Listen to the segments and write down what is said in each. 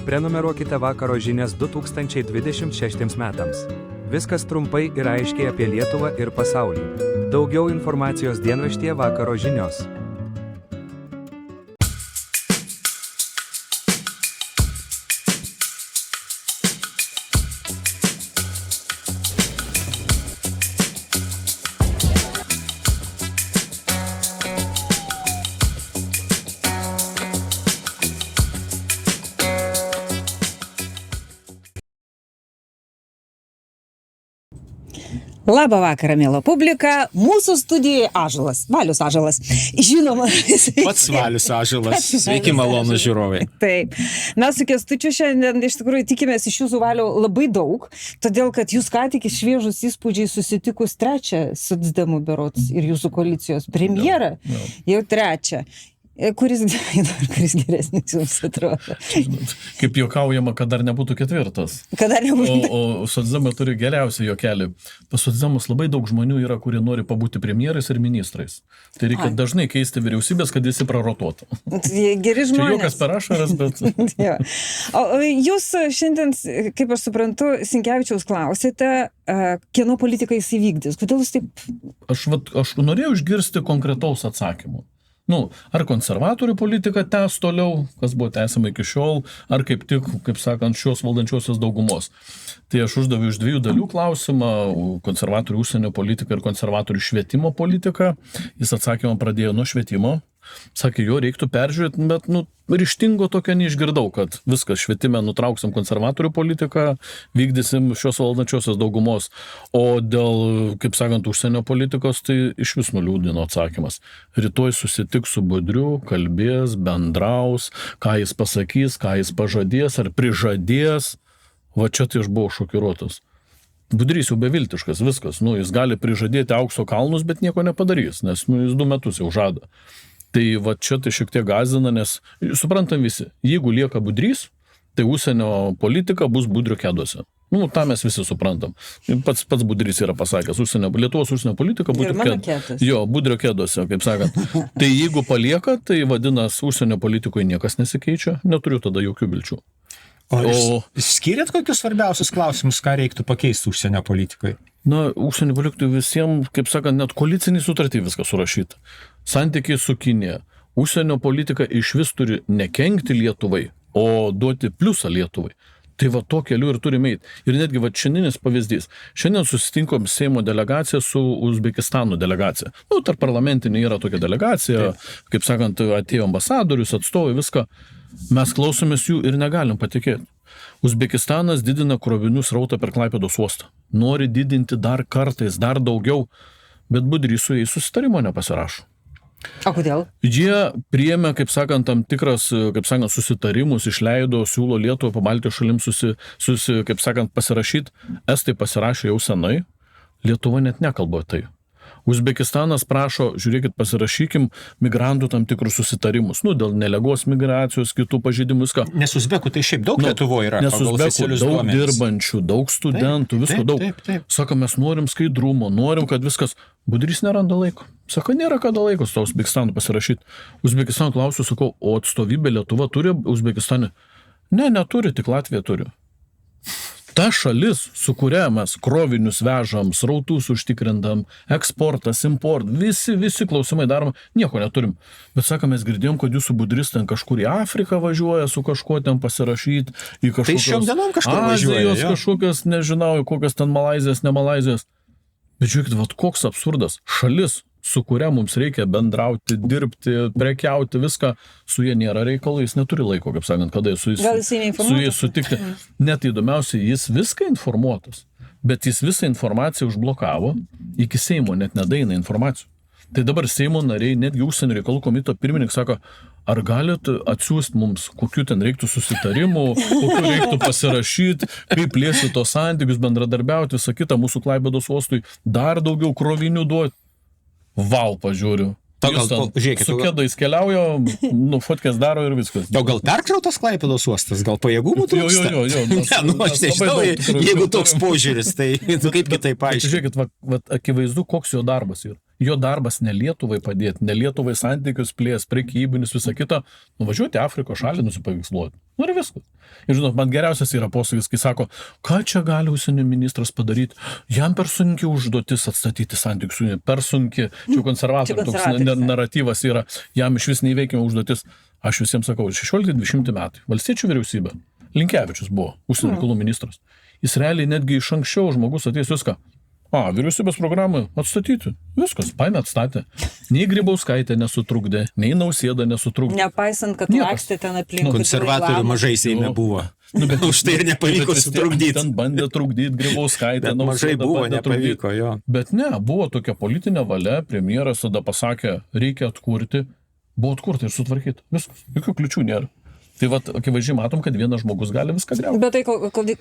Prenumeruokite vakaro žinias 2026 metams. Viskas trumpai ir aiškiai apie Lietuvą ir pasaulį. Daugiau informacijos dienraštyje Vakaro žinios. Labą vakarą, mėla publika. Mūsų studijoje Ąžuolas, Valius Ąžuolas. Žinoma, Pats Valius Ąžuolas. Sveiki, malonūs žiūrovai. Taip. Mes su Kęstučiu šiandien iš tikrųjų tikimės iš jūsų, Valiau, labai daug, todėl kad jūs ką tik šviežus įspūdžiai susitikus trečią socdemų berods ir jūsų koalicijos premjerą, jau trečią. Kuris geresnis jums atrodo? Kaip juokaujama, kad dar nebūtų ketvirtas. O socdemai turi geriausią juokelį. Pas socdemus labai daug žmonių yra, kurie nori pabūti premjerais ir ministrais. Tai reikia dažnai keisti vyriausybės, kad visi prarotuotų. Geri žmonės. Čia juokas per ašaras, bet... Jūs šiandien, kaip aš suprantu, Sinkevičiaus klausėte, kieno politiką jis įvykdys. Kodėl jūs taip... Aš norėjau išgirsti konkretaus atsakymų. Ar konservatorių politika tęs toliau, kas buvo tęsiama iki šiol, ar kaip tik, kaip sakant, šios valdančiosios daugumos. Tai aš uždaviau iš dviejų dalių klausimą, konservatorių užsienio politika ir konservatorių švietimo politika. Jis atsakymą pradėjo nuo švietimo. Sakė, jo reiktų peržiūrėti, bet ryžtingo tokio neišgirdau, kad viskas švietime nutrauksim konservatorių politiką, vykdysim šios valdančiosios daugumos. O dėl, kaip sakant, užsienio politikos, tai iš vis nuliūdino atsakymas. Rytoj susitiks su Budriu, kalbės, bendraus, ką jis pasakys, ką jis pažadės ar prižadės. Va čia tai aš buvau šokiruotas. Budrys jau beviltiškas, viskas. Jis gali prižadėti aukso kalnus, bet nieko nepadarys, nes jis 2 metus jau žada. Tai va čia tai šiek tiek gąsdina, nes suprantam visi, jeigu lieka Budrys, tai užsienio politika bus Budrio kėduose. Tą mes visi suprantam. Pats Budrys yra pasakęs, Lietuvos užsienio politika Budrio kėduose, kaip sakant. Tai jeigu palieka, tai vadinas užsienio politikoje niekas nesikeičia, neturiu tada jokių vilčių. O skiriat kokius svarbiausius klausimus, ką reiktų pakeisti užsienio politikoje? Užsienio politikoje visiems, kaip sakant, net koalicinį sutartį viską surašyta. Santykiai su Kinija. Užsienio politika iš vis turi nekenkti Lietuvai, o duoti pliusą Lietuvai. Tai va to keliu ir turime eiti. Ir netgi va šiandienis pavyzdys. Šiandien susitinkom Seimo delegaciją su Uzbekistano delegacija. Tarp parlamentinė yra tokia delegacija, kaip sakant, atėjo ambasadorius, atstovai, viską. Mes klausomės jų ir negalim patikėti. Uzbekistanas didina krovinių srautą per Klaipėdos uostą. Nori didinti dar kartais, dar daugiau, bet Budrys su jais susitarimo nepasirašo. O kodėl? Jie priėmė, kaip sakant, tam tikras, kaip sakant, susitarimus, išleido, siūlo Lietuvą po Baltijos šalims kaip sakant, pasirašyti. Estai pasirašė jau senai, Lietuva net nekalba tai. Uzbekistanas prašo, žiūrėkit, pasirašykim migrantų tam tikrus susitarimus, dėl nelegos migracijos, kitų pažeidimų, viską. Nes uzbekų tai šiaip daug Lietuvoje yra. Nes uzbekų daug dirbančių, daug studentų, visko daug. Sako, mes norim skaidrumo, norim, kad viskas. Budrys neranda laiko. Sako, nėra kada laiko su Uzbekistanu pasirašyti. Uzbekistanu klausiu, sakau, o atstovybė Lietuva turi Uzbekistane? Ne, neturi, tik Latvija turi. Ta šalis, su kuria mes krovinius vežam, srautus užtikrindam, eksportas, import, visi klausimai darom, nieko neturim. Bet sako, mes girdėjom, kad jūsų Budrys ten kažkur į Afriką važiuoja su kažkuo ten pasirašyti, į kažkokios tai šiom dienom kažkur važiuoja, Azijos, kažkokias, nežinau, kokias ten Malaizijas, ne Malaizijas. Bet žiūrėkit, koks absurdas. Šalis, su kuria mums reikia bendrauti, dirbti, prekiauti, viską, su jie nėra reikalo, jis neturi laiko, kaip sakant, kada su jais sutikti. Net įdomiausia, jis viską informuotas, bet jis visą informaciją užblokavo, iki Seimo net nedaina informacijų. Tai dabar Seimo nariai, netgi užsienio reikalų komiteto pirmininkas sako, ar galit atsiųsti mums, kokių ten reiktų susitarimų, kokių reiktų pasirašyti, kaip plėsti tos santykius, bendradarbiauti, visą kitą mūsų Klaipėdos uostui, dar daugiau krovinių duoti. Vau, pažiūriu. Su kėdais keliauja, fotkės daro ir viskas. O gal perkrautas Klaipėdos uostas, gal pajėgumų trūksta? Jo. Aš nežinau, jeigu toks požiūris, tai kaip kitaip paaiškinti. Žiūrėkit, akivaizdu, koks jo darbas yra. Jo darbas ne Lietuvai padėti, ne Lietuvai santykius plės, prekybinius, visą kitą, nuvažiuoti Afrikos šalį, nusipaveiksluoti. Nu ir viskas. Ir žinot, man geriausias yra posakis, kai sako, ką čia gali užsienio ministras padaryti, jam per sunki užduotis atstatyti santykius su per sunki, čia konservatorių toks naratyvas yra, jam iš vis neįveikima užduotis. Aš visiems sakau, 16-20 metai, valstiečių vyriausybė, Linkevičius buvo užsienio reikalų ministras. Jis realiai netgi iš anksčiau žmogus atėjęs viską. Vyriausybės programą atstatyti. Viskas, paėmė atstatė. Nei Grybauskaitė nesutrukdė, nei Nausėda nesutrukdė. Nepaisant, kad lakstė ten aplink. Konservatorių mažai Seime buvo. Bet už tai ir nepavyko sutrukdyti. Ten bandė trukdyti Grybauskaitę. Mažai buvo, nepavyko jo. Bet ne, buvo tokia politinė valia, premjeras tada pasakė, reikia atkurti, buvo atkurti ir sutvarkyti. Viskas, jokių kliučių nėra. Tai vat, akivaizdžiai matom, kad vienas žmogus gali viską griauti. Bet tai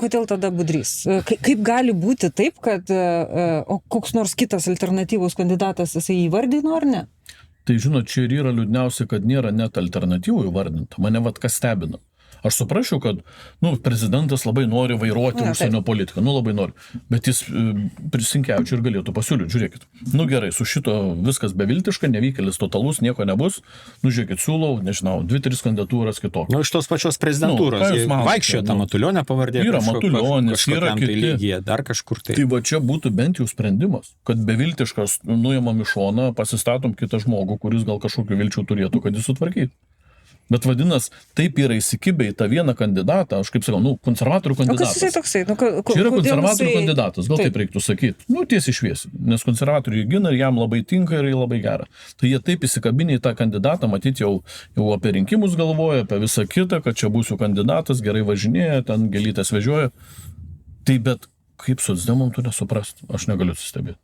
kodėl tada Budrys? Kaip gali būti taip, kad koks nors kitas alternatyvus kandidatas jisai įvardino ar ne? Tai žinot, čia ir yra liūdniausia, kad nėra net alternatyvų įvardinta. Mane vat kas stebina. Aš suprasčiau, kad prezidentas labai nori vairuoti užsienio politiką, labai nori, bet jis Sinkevičiui ir galėtų pasiūlyti, žiūrėkit, gerai, su šito viskas beviltiška, nevykėlis totalus, nieko nebus, žiūrėkit, siūlau, nežinau, 2-3 kandidatūras kitokios. Iš tos pačios prezidentūros, vaikščiojo tą Matulionę pavardė, yra Matulionis, yra kiti, lygyje, dar kažkur tai. Tai va čia būtų bent jau sprendimas, kad beviltiškas nuimam į šoną, pasistatom kitą žmogų, kuris gal kažkokių vilčių turėtų, kad jis sutvarkytų. Bet vadinas, taip yra įsikibę į tą vieną kandidatą, aš kaip sakau, konservatorių kandidatas. O kas jisai toksai? Čia yra konservatorių kandidatas, gal taip reiktų sakyti. Tiesiai šviesiai, nes konservatorių gina ir jam labai tinka ir labai gera. Tai jie taip įsikabinė į tą kandidatą, matyti jau apie rinkimus galvoja, apie visą kitą, kad čia būsiu kandidatas, gerai važinėja, ten gėlytės vežioja. Tai bet kaip socdemam tu nesuprast, aš negaliu susistebėti.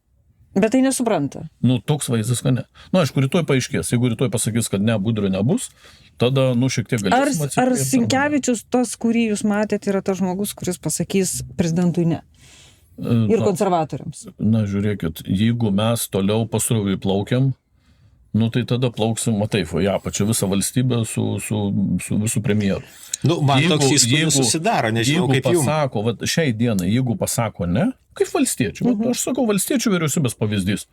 Bet tai nesupranta. Toks vaizdas, kad ne. Aišku, rytoj paaiškės. Jeigu rytoj pasakys, kad ne, Budrio nebus, tada, šiek tiek galėsim atsipirkti. Ar Sinkevičius, tas, kurį jūs matėte, yra tas žmogus, kuris pasakys prezidentui ne? Ir konservatoriams? Žiūrėkit, jeigu mes toliau pasroviui plaukiam, tai tada plauksim, pačią visą valstybę su visų premjeru. Man toks įspūdis susidaro, nežinau kaip jums. Pasako, šiai dienai, jeigu pasako ne, kaip valstiečių. Aš sakau, valstiečių vyriausybės pavyzdys.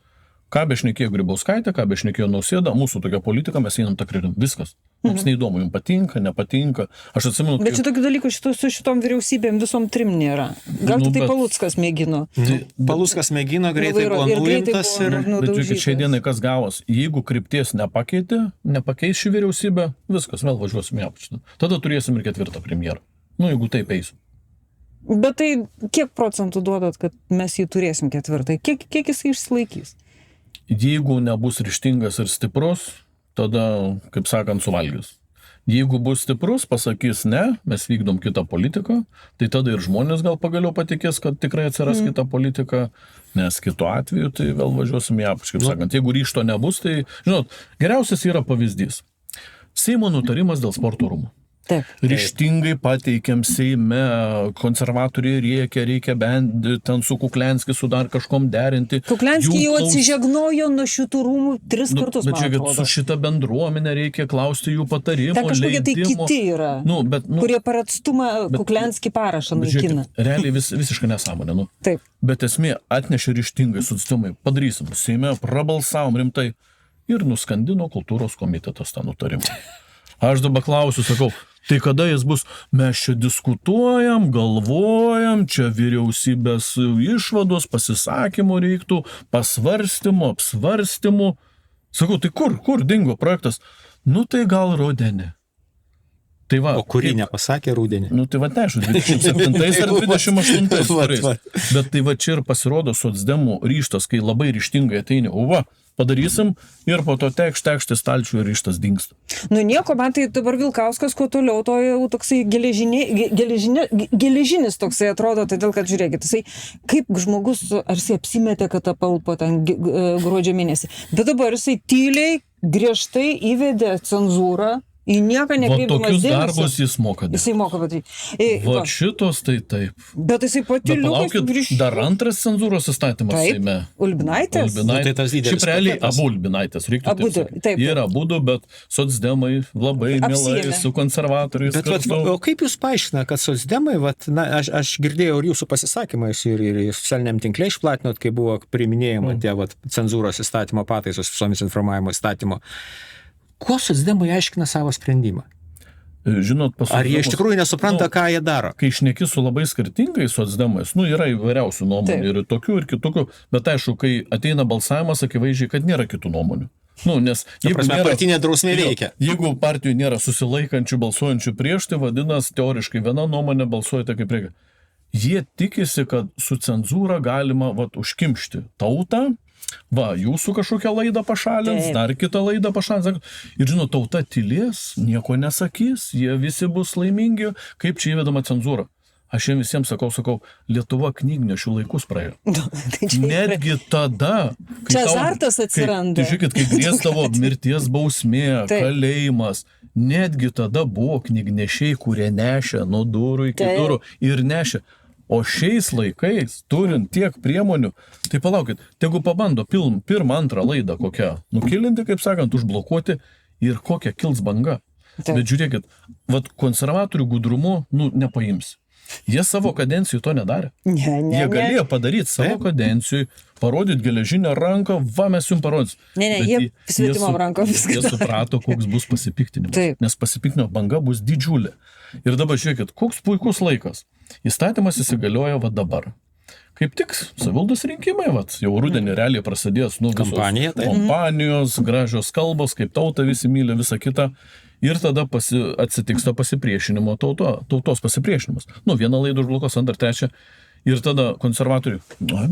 Ką bešnekėjo Grybauskaitė, ką bešnekėjo Nausėda, mūsų tokia politika, mes einam tą kryptim. Viskas. Mums neįdomu, jums patinka, nepatinka. Aš atsimenu. Bet šitokių dalykų su šitom vyriausybėm visom trim nėra. Gal tai Paluckas mėgino. Paluckas mėgino, greitai buvo nuimtas. Bet žiūrėkit, šiai dienai kas gavos. Jeigu krypties nepakeis ši vyriausybė, viskas, vėl važiuosim į apačią. Tada turėsim ir 4 premjerą. Jeigu taip eisim. Bet tai kiek procentų duodat, kad mes jį turėsim 4? Kiek jis išsilaikys? Jeigu nebus ryžtingas ir stiprus, tada, kaip sakant, suvalgys. Jeigu bus stiprus, pasakys ne, mes vykdom kitą politiką, tai tada ir žmonės gal pagaliau patikės, kad tikrai atsiras kita politika, nes kitu atveju tai vėl važiuosim į apačią, kaip sakant. Jeigu ryžto nebus, tai, žinot, geriausias yra pavyzdys. Seimo nutarimas dėl sporto rūmų. Taip. Ryžtingai pateikėm Seime, konservatoriai reikia bent ten su Kuklianskiu su dar kažkom derinti. Kuklianskis jau atsižegnojo nuo šitų rūmų 3 kartus, bet žiūrėkit, su šita bendruomenė reikia klausti jų patarimo, leidimo. Kažkokie tai kiti yra, kurie per atstumą Kuklianskį parašą naikina. Realiai visiškai nesąmonė. Taip. Bet esmė atnešė ryžtingai socdemai, padarysim. Seime prabalsavom rimtai ir nuskandino kultūros komitetas tą nutarimą. Aš dabar klausiu, sakau, tai kada jis bus? Mes čia diskutuojam, galvojam, čia vyriausybės išvados, pasisakymų reiktų, pasvarstymų, apsvarstymų. Sakau, tai kur dingo projektas? Tai gal rudenį. Tai va, o kurį nepasakė rudenį? Tai va, neaišku, 27 ar 28. Bet tai va čia ir pasirodo socdemų ryžtas, kai labai ryžtingai ateini, padarysim ir po to tekšti stalčių ir ryžtas dingsta. Nieko, man tai dabar Vilkauskas, kuo toliau, to jau toksai geležinis toksai atrodo, todėl kad žiūrėkit, jisai kaip žmogus, ar jisai apsimetė, kad apalpo ten gruodžio mėnesį. Bet dabar jisai tyliai, griežtai įvedė cenzūrą Į nieką Va nekreipiamas tokius dėmesio. darbus jis moka. Jisai moka padaryti. Va šitos tai taip. Bet jisai Bet patiliukas palaukit, sugrįžti. dar antras cenzūros įstatymas Taip. Seime. Ulbinaitės. Nu, tai tas didelis Šiaip realiai paketas. abu Ulbinaitės, reiktų Abudu, taip sakyti. taip. Jie yra abudu, bet socdemai labai mielai Apsiėmė. su konservatoriais. Bet vat, o kaip jūs paaiškina, kad socdemai, vat, na, aš girdėjau ir jūsų pasisakymais ir socialiniam tinklė išplatinot, kai buvo priiminėjama tie vat, cenzūros įstatymo pataisos, visuomis informavimo įstatymo. Kuo socdemai aiškina savo sprendimą? Žinot, Ar jie iš tikrųjų nesupranta, ką jie daro? Kai šneki su labai skirtingais socdemais, yra įvairiausių nuomonių, Taip. ir tokių, ir kitokių, bet aišku, kai ateina balsavimas, akivaizdžiai, kad nėra kitų nuomonių. Nes jeigu Prasme, partinė drausmė veikia. Jeigu partijų nėra susilaikančių, balsuojančių prieš, tai vadinasi, teoriškai viena nuomonė balsuojate kaip reikia. Jie tikisi, kad su cenzūra galima užkimšti tautą, jūsų kažkokią laidą pašalins, dar kitą laidą pašalins. Ir žinot, tauta tylės, nieko nesakys, jie visi bus laimingi, kaip čia įvedama cenzūra. Aš jiems visiems sakau, Lietuva knygnešių laikus praėjo. Netgi tada, kai Čia azartas atsiranda. Tai žiūrėkit, kai grėsdavo mirties bausmė, Taip. kalėjimas, netgi tada buvo knygnešiai, kurie nešė nuo durų iki Taip. durų ir nešė. O šiais laikais, turint tiek priemonių, tai palaukit, tegu pabando pirmą, antrą laidą kokią nukilinti, kaip sakant, užblokuoti ir kokią kils banga. Taip. Bet žiūrėkit, konservatorių gudrumu, nepaims. Jie savo kadencijų to nedarė. Jie galėjo padaryti savo kadencijų, parodyti geležinę ranką, mes jums parodysim. Ne, jie svetimom rankom viską Jie suprato, koks bus pasipiktinimas. Taip. Nes pasipiktinimo banga bus didžiulė. Ir dabar žiūrėkit, koks puikus laikas. Įstatymas įsigalioja dabar. Kaip tik savivaldos rinkimai, jau rudenį realiai prasidės, Kampanija, taip. kompanijos, gražios kalbos, kaip tauta visi myli, visa kita. Ir tada atsitiks to pasipriešinimo tautos pasipriešinimas. Vieną laidą užblokuos, antrą, trečią. Ir tada konservatoriai,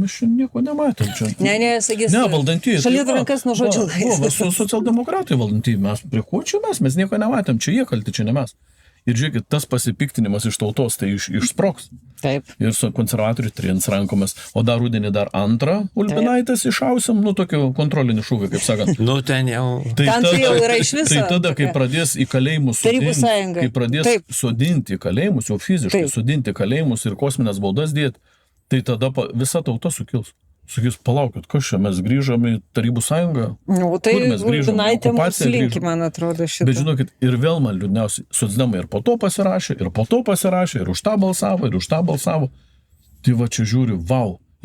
mes čia nieko nematėm. Ne, sakys, valdantieji. šalies rankas nuo žodžių laisvės. Socialdemokratai valdantieji, mes prie ko čia mes nieko nematėm, čia jie kalti, čia ne mes. Ir žiūrėkit, tas pasipiktinimas iš tautos tai išsproks. Taip. Ir su konservatorių trins rankomis. O dar rudenį dar antrą Ulbinaitės išausim, tokį kontrolinį šūvį, kaip sakant. Ten jau. Ten tai jau yra iš viso. Tai tada, kai pradės į kalėjimus sodinti, kai pradės sodinti kalėjimus, jau fiziškai sodinti kalėjimus ir kosminės baudas dėti, tai tada visa tauta sukils. Sakys, palaukit, kas čia, mes grįžome į Tarybų sąjungą? Tai Ulbinaitė mūsų linki, man atrodo, šitą. Bet žinokit, ir vėl man liūdniausiai, socdemai ir po to pasirašė, ir už tą balsavo, ir už tą balsavo. Tai va čia žiūriu,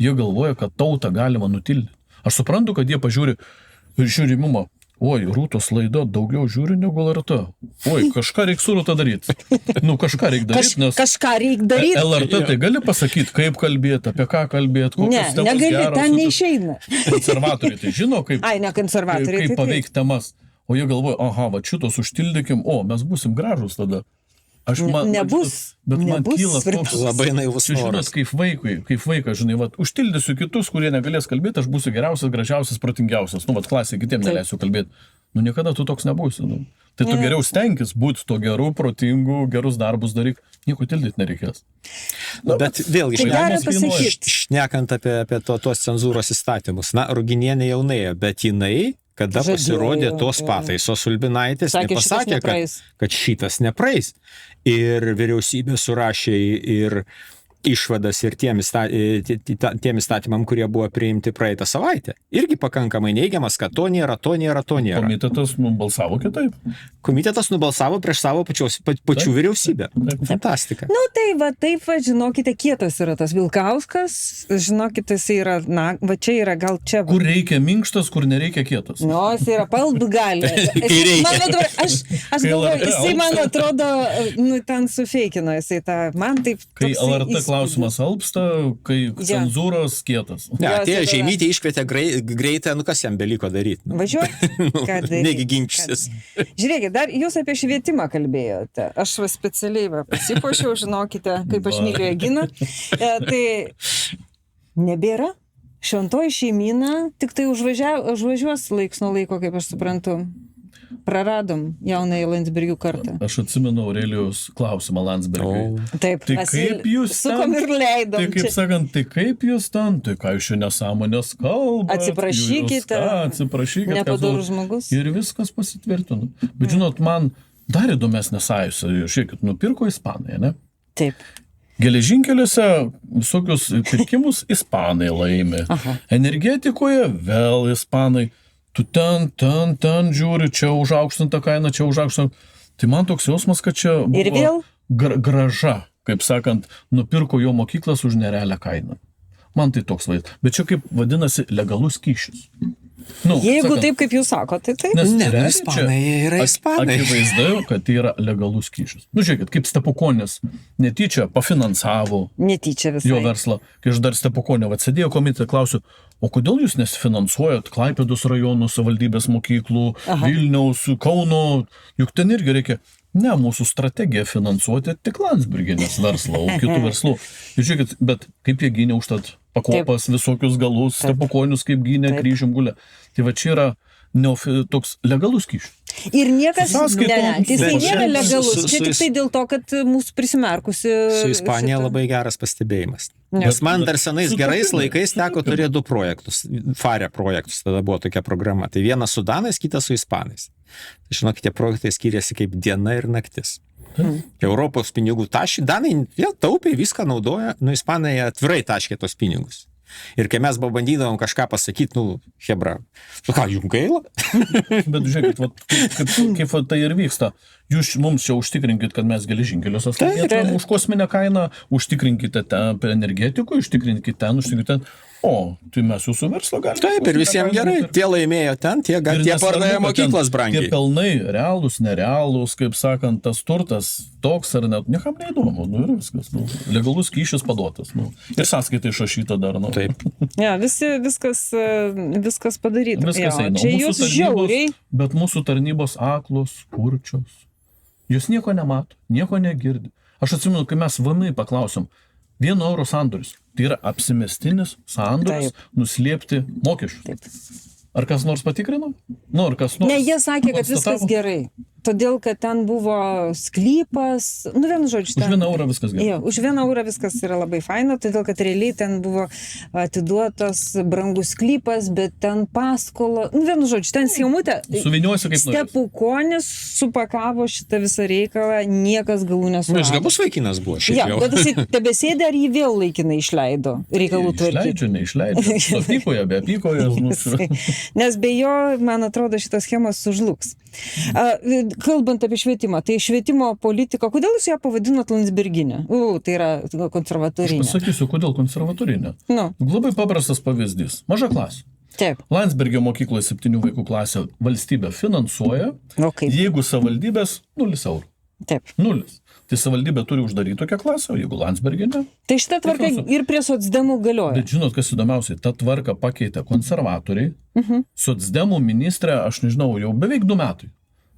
jie galvoja, kad tautą galima nutildyti. Aš suprantu, kad jie pažiūri žiūrimumą. Oi, Rūtos laida daugiau žiūri negu LRT. Oi, kažką reikia su Rūta daryti. Kažką reikia daryti, nes kažką reikia daryti. LRT tai gali pasakyti, kaip kalbėti, apie ką kalbėti, kokios temos negali, geros. ten neišeina. Konservatoriai tai žino, kaip konservatoriai. Kaip paveikti temas. O jie galvoja, šitos užtildykim, mes būsim gražus tada. Nebus. Bet man kyla toks labai naivus noras. Kaip vaikas, žinai, užtildysiu kitus, kurie negalės kalbėti, aš būsiu geriausias, gražiausias, protingiausias. Klasė kitiems neleisiu kalbėti. Niekada tu toks nebūsi. Tai tu geriau stenkis būti to geru, protingu, gerus darbus daryk. Nieko tildyti nereikės. Bet vėlgi, šnekant apie tos cenzūros įstatymus. Ruginienė jau nuėjo, bet jinai, kada pasirodė tos pataisos Ulbinaitės, nepasakė, kad šitas nepraeis. Ir vyriausybė surašė ir išvadas ir tiem įstatymam, kurie buvo priimti praeitą savaitę. Irgi pakankamai neigiamas, kad to nėra. Komitetas nubalsavo kitaip. Komitetas nubalsavo prieš savo pačių vyriausybę. Fantastika. Taip, žinokite, kietas yra tas Vilkauskas, žinokite, jis yra, čia yra gal čia. Kur reikia minkštas, kur nereikia kietas. Jis yra palbgalė. Aš galvoju, jisai, man atrodo, ten sufeikino jisai tą, man taip. Kai LRT klausimas alpsta, kai cenzūros kietas. Atėjo Žeimytė, iškvietė greitą, kas jam beliko daryti. Važiuok. Negi ginčysis. Žiūrėkit, dar jūs apie švietimą kalbėjote. Aš specialiai pasipuošiau, žinokite, kaip aš myliu Eginą. Tai nebėra. Šventoji šeimyna tik tai užvažiuos laiks nuo laiko, kaip aš suprantu. Praradom jaunąją Landsbergių kartą. Aš atsimenu Aurelijaus klausimą Landsbergiui. Taip, tai kaip jūs sukom ir leidom. Tai kaip sakant, tai kaip jūs ten, tai ką jūs čia nesąmonės kalbate. Atsiprašykite. Atsiprašykite. Nepadorus žmogus. Ir viskas pasitvirtino. Bet žinot, man dar įdomesnė sąjusą. Žiūrėkit, nupirko ispanai, ne? Taip. Geležinkeliuose visokius pirkimus ispanai laimi. Aha. Energetikoje vėl ispanai. Tu ten žiūri, čia užaukštinta kaina, čia užaukštinta. Tai man toks jausmas, kad čia buvo Ir vėl? Graža, kaip sakant, nupirko jo mokyklas už nerealią kainą. Man tai toks vaizdas. Bet čia kaip vadinasi legalus kyšis. Nu, Jeigu sakant, taip, kaip jūs sakote, tai taip. nes Ne, realiai ispanai čia yra ispanai. Akivaizdu, kad tai yra legalus kyšis. Nu, žiūrėkit, kaip Stepukonis netyčia pafinansavo Netyčia visai. jo verslą. Kai aš dar Stepukonio atsėdėjau komitete, klausiu, o kodėl jūs nesifinansuojat Klaipėdos rajonų savivaldybės mokyklų, Aha. Vilniaus, Kauno, juk ten irgi reikia. Ne, mūsų strategija finansuoti tik Landsbergienės verslą, o kitų verslų. Ir žiūrėkit, bet kaip jie gynė užtat pakopas, visokius galus, Stepukonius kaip gynė, Taip. kryžium gulė. Tai va čia yra toks legalus kyšis. Ir niekas, Su sąskaitom, jisai bet nėra čia legalus. su- Čia su- tik tai dėl to, kad mūsų prisimerkusi. Su Ispanija labai geras pastebėjimas. Ne. Nes man dar senais Sutapimai, gerais laikais teko sutapimai. turėti 2 projektus. FARE projektus, tada buvo tokia programa. Tai vienas su danais, kitas su ispanais. Tai žinok, tie projektai skiriasi kaip diena ir naktis. Europos pinigų tašį, danai jie taupiai viską naudoja, nu ispanai atvirai taškė tos pinigus. Ir kai mes bandydavom kažką pasakyti, nu, hebra, nu ką, jums gaila? Bet žiūrėkit, kaip tai ir vyksta. Jūs mums čia užtikrinkit, kad mes geležinkelius atstatytumėm už kosminę kainą, užtikrinkite ten energetikų, užtikrinkite ten. O, tai mes jūsų verslą galime. Taip, ir visiems gerai. Tie laimėjo ten, tie pardavė mokyklas brangiai. Tie pelnai realūs, nerealūs, kaip sakant, tas turtas toks ar net, niekam neįdomu. Nu ir viskas. Nu, legalus kyšis paduotas. Nu. Ir sąskaita išrašyta dar. Nu. Taip. Ja, viskas padaryta. Viskas Jo, eina. čia jūs žiauriai. Bet mūsų tarnybos aklos, kurčios. Jūs nieko nemato, nieko negirdi. Aš atsimenu, kai mes VMI paklausim, 1 euro sandoris. Tai yra apsimestinis sandoris nuslėpti mokesčius. Taip. Ar kas nors patikrino? Nu, ar kas nors Ne, jie sakė, kad viskas konstatavo? gerai. Todėl, kad ten buvo sklypas, nu vienu žodžiu. Už 1 eurą viskas gerai. Jo, už 1 eurą viskas yra labai faina, todėl, kad realiai ten buvo atiduotas brangus sklypas, bet ten paskola, nu vienu žodžiu, ten schemutė. Suviniuosi kaip nori. Stepukonis supakavo šitą visą reikalą, niekas galų Nu, jis nesurado. gabus vaikinas buvo šiaip Ja, jau. bet jisai tebesėdė, ar jį vėl laikinai išleido reikalų tvarkyti. Neišleidžia. Apykoje, be apykoje. Nes be jo, man atrodo, šitas schemas sužlugs. Kalbant apie švietimą, tai švietimo politika, kodėl jūs ją pavadinot Landsberginę? Tai yra konservatorinė. Pasakysiu, kodėl konservatorinė. Nu, Labai paprastas pavyzdys. Maža klasė. taip. Landsbergio mokykloje 7 vaikų klasę valstybė finansuoja, O kaip? jeigu savivaldybės 0 eurų. Taip. 0. Tai savivaldybė turi uždaryti tokią klasę, o jeigu Landsbergio ne. Tai šita tvarka ir prie socdemų galioja. Bet žinot, kas įdomiausiai, tą tvarką pakeitė konservatoriai, socdemų ministrė, aš nežinau, jau beveik 2 metai.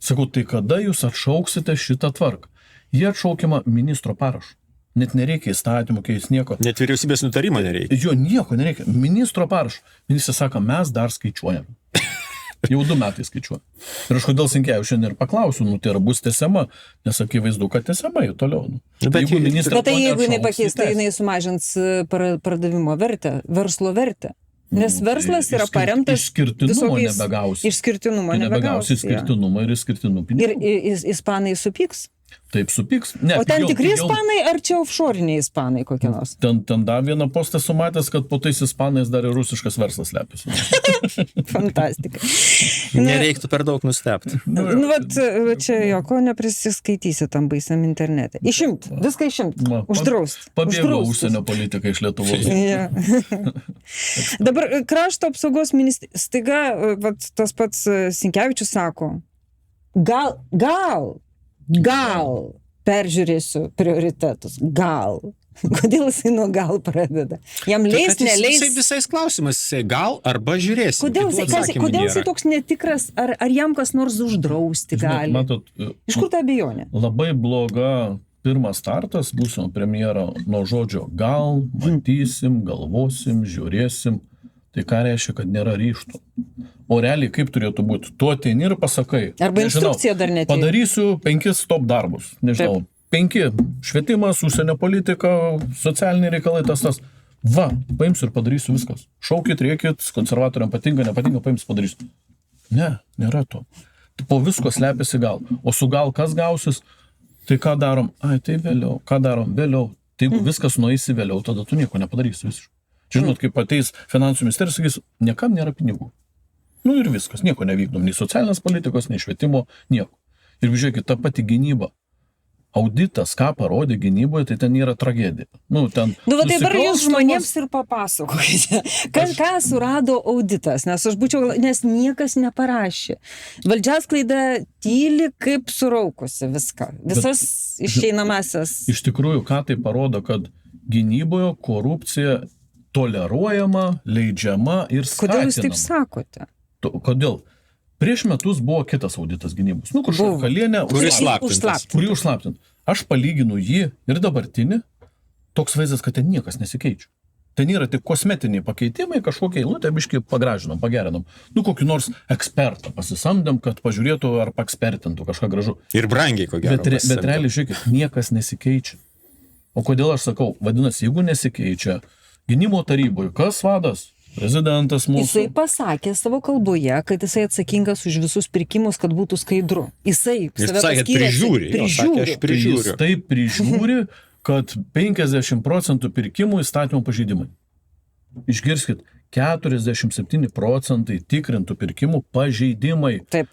Sakau, tai kada jūs atšauksite šitą tvarką? Jie atšaukiama ministro parašu. Net nereikia įstatymų, kai jis nieko. Net vyriausybės nutarimo nereikia. Jo nieko nereikia. Ministro parašu. Ministras sako, mes dar skaičiuojam. Jau 2 metai skaičiuoja. Ir aš kodėl Sinkevičius šiandien ir paklausiu, nu tai ar bus tęsiama, nes akivaizdu, kad tęsiama jau toliau. Nu. Bet Bet tai jeigu jinai neatšauks, pakeis, tai tęs. jinai sumažins pardavimo vertę, verslo vertę. Nes verslas yra paremtas Išskirtinumo visokiais- nebegausi. Išskirtinumo Tu nebegausi. nebegausi Jo. išskirtinumą ir išskirtinų Ir pinigų. ispanai supyks. Taip supyks. Ne, O ten pigiau- tikri pigiau- ispanai ar čia offshoriniai ispanai kokie nors? Ten dar vieną postą sumatęs, kad po tais ispanais dar ir rusiškas verslas slepiasi. Fantastika. Nereiktų per daug nustebti. Nu, vat, čia jo, ko neprisiskaitysi tam baisiam internete. Išimt, viską išimt, Va, uždraust. Pabėgo Uždraust. užsienio politika iš Lietuvos. Ja. Dabar krašto apsaugos ministerija, staiga, vat, tas pats Sinkevičius sako, gal peržiūrėsiu prioritetus, gal. Kodėl jisai nuo gal pradeda? Jam leis, neleis. Jisai visais klausimais, jisai gal arba žiūrėsim. Kodėl Kitų jisai atsakymų nėra. toks netikras, ar jam kas nors uždrausti gali? Matot, Iš kur ta abejonė? labai bloga pirmas startas būsimo premjero nuo žodžio gal, matysim, galvosim, žiūrėsim. Tai ką reiškia, kad nėra ryžtų. O realiai kaip turėtų būti? Tu ateini ir pasakai. Arba nežinau, instrukcija dar netėjo. Padarysiu 5 top darbus. Nežinau, 5 švietimas, užsienio politika, socialiniai reikalai, tas. Va, paimsiu ir padarysiu viskas. Šaukit, rėkit, konservatoriam patinka, nepatinka, paimsiu, padarysiu. Ne, nėra to. po visko slepiasi gal. O su gal kas gausis, tai ką darom? Ai, tai vėliau. Ką darom? Vėliau. Tai jeigu viskas nueisi vėliau, tada tu nieko nepadarysi visiškai. Žinot, kaip ateis finansų ministerija, sakys, niekam nėra pinigų. Nu ir viskas, nieko nevykdom, nei socialinės politikos, nei švietimo, nieko. Ir žiūrėkit, ta pati gynyba. Auditas, ką parodė gynyboje, tai ten yra tragedija. Nu, tai dabar jūs žmonėms ir papasakokite, ką surado auditas, nes niekas neparašė. Valdžiasklaida tyli kaip suraukusi viską, visas išeinamasias. Iš tikrųjų, ką tai parodo, kad gynyboje korupcija toleruojama, leidžiama ir skatinama. Kodėl jūs taip sakote? Kodėl? Prieš metus buvo kitas auditas gynybos. Nu, kur Šarkalienė, kurį užslaptint. Aš palyginu jį ir dabartinį, toks vaizdas, kad ten niekas nesikeičia. Ten yra tik kosmetiniai pakeitimai, kažkokie eilutė, biškai pagražinom, pagerinom. Nu, kokį nors ekspertą pasisamdėm, kad pažiūrėtų ar paekspertintų kažką gražu. Ir brangiai, ko gero. Bet realiai, žiūrėkit, niekas nesikeičia. O kodėl aš sakau, vadinasi, jeigu nesikeičia gynimo taryboje, kas vadas? Prezidentas mūsų. Jisai pasakė savo kalboje, kad jisai atsakingas už visus pirkimus, kad būtų skaidru. Jisai sakė, prižiūri. Jis taip prižiūri, kad 50% pirkimų įstatymų pažeidimai. Išgirskit, 47% tikrintų pirkimų pažeidimai. Taip.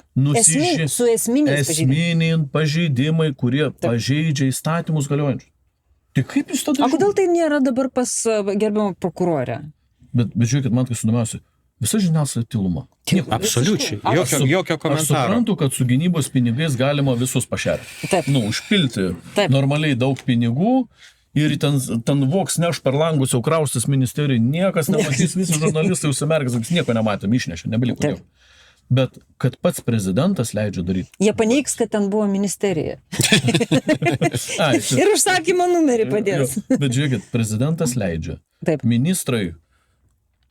Su esminiai pažeidimai, kurie pažeidžia įstatymus galiojančius. Tai kaip jūs tada? O kodėl tai nėra dabar pas gerbiamą prokurorę? Bet žiūrėkit, man tai sudomiausia, visa žiniasklaida tyluma. Absoliučiai. Jokio komentaro. Aš suprantu, kad su gynybos pinigais galima visus pašerti. Nu, užpilti normaliai daug pinigų ir ten voks neš per langus jau kraustis ministerijai, niekas nematys, visi žurnalistai užsimerkęs, nieko nematėm, išnešė, nebeliko nieko. Bet kad pats prezidentas leidžia daryti. Jie paneigs, kad ten buvo ministerija. Ir užsakymo numerį padės. Bet žiūrėkit, prezidentas leidžia. Taip. Ministrai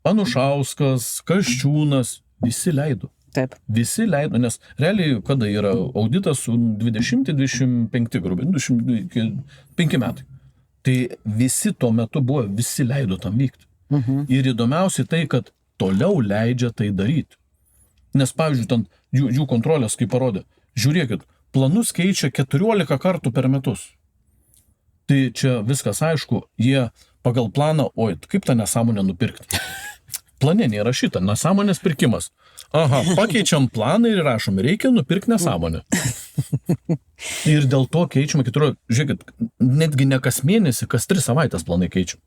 Anušauskas, Kasčiūnas, visi leido. Taip. Visi leido, nes realiai, kada yra auditas su 20-25 grubiai, 25 metai. Tai visi tuo metu buvo, visi leido tam vykti. Ir įdomiausiai tai, kad toliau leidžia tai daryti. Nes, pavyzdžiui, ten jų kontrolės, kaip parodė, žiūrėkit, planus keičia 14 kartų per metus. Tai čia viskas aišku, jie pagal planą, oi, kaip tą nesąmonę nupirkti. Plane nėra šitą, nesąmonės pirkimas. Aha, pakeičiam planą ir rašom, reikia nupirkti nesąmonę. Ir dėl to keičiama 14, žiūrėkit, netgi ne kas mėnesį, kas 3 savaitės planai keičiam.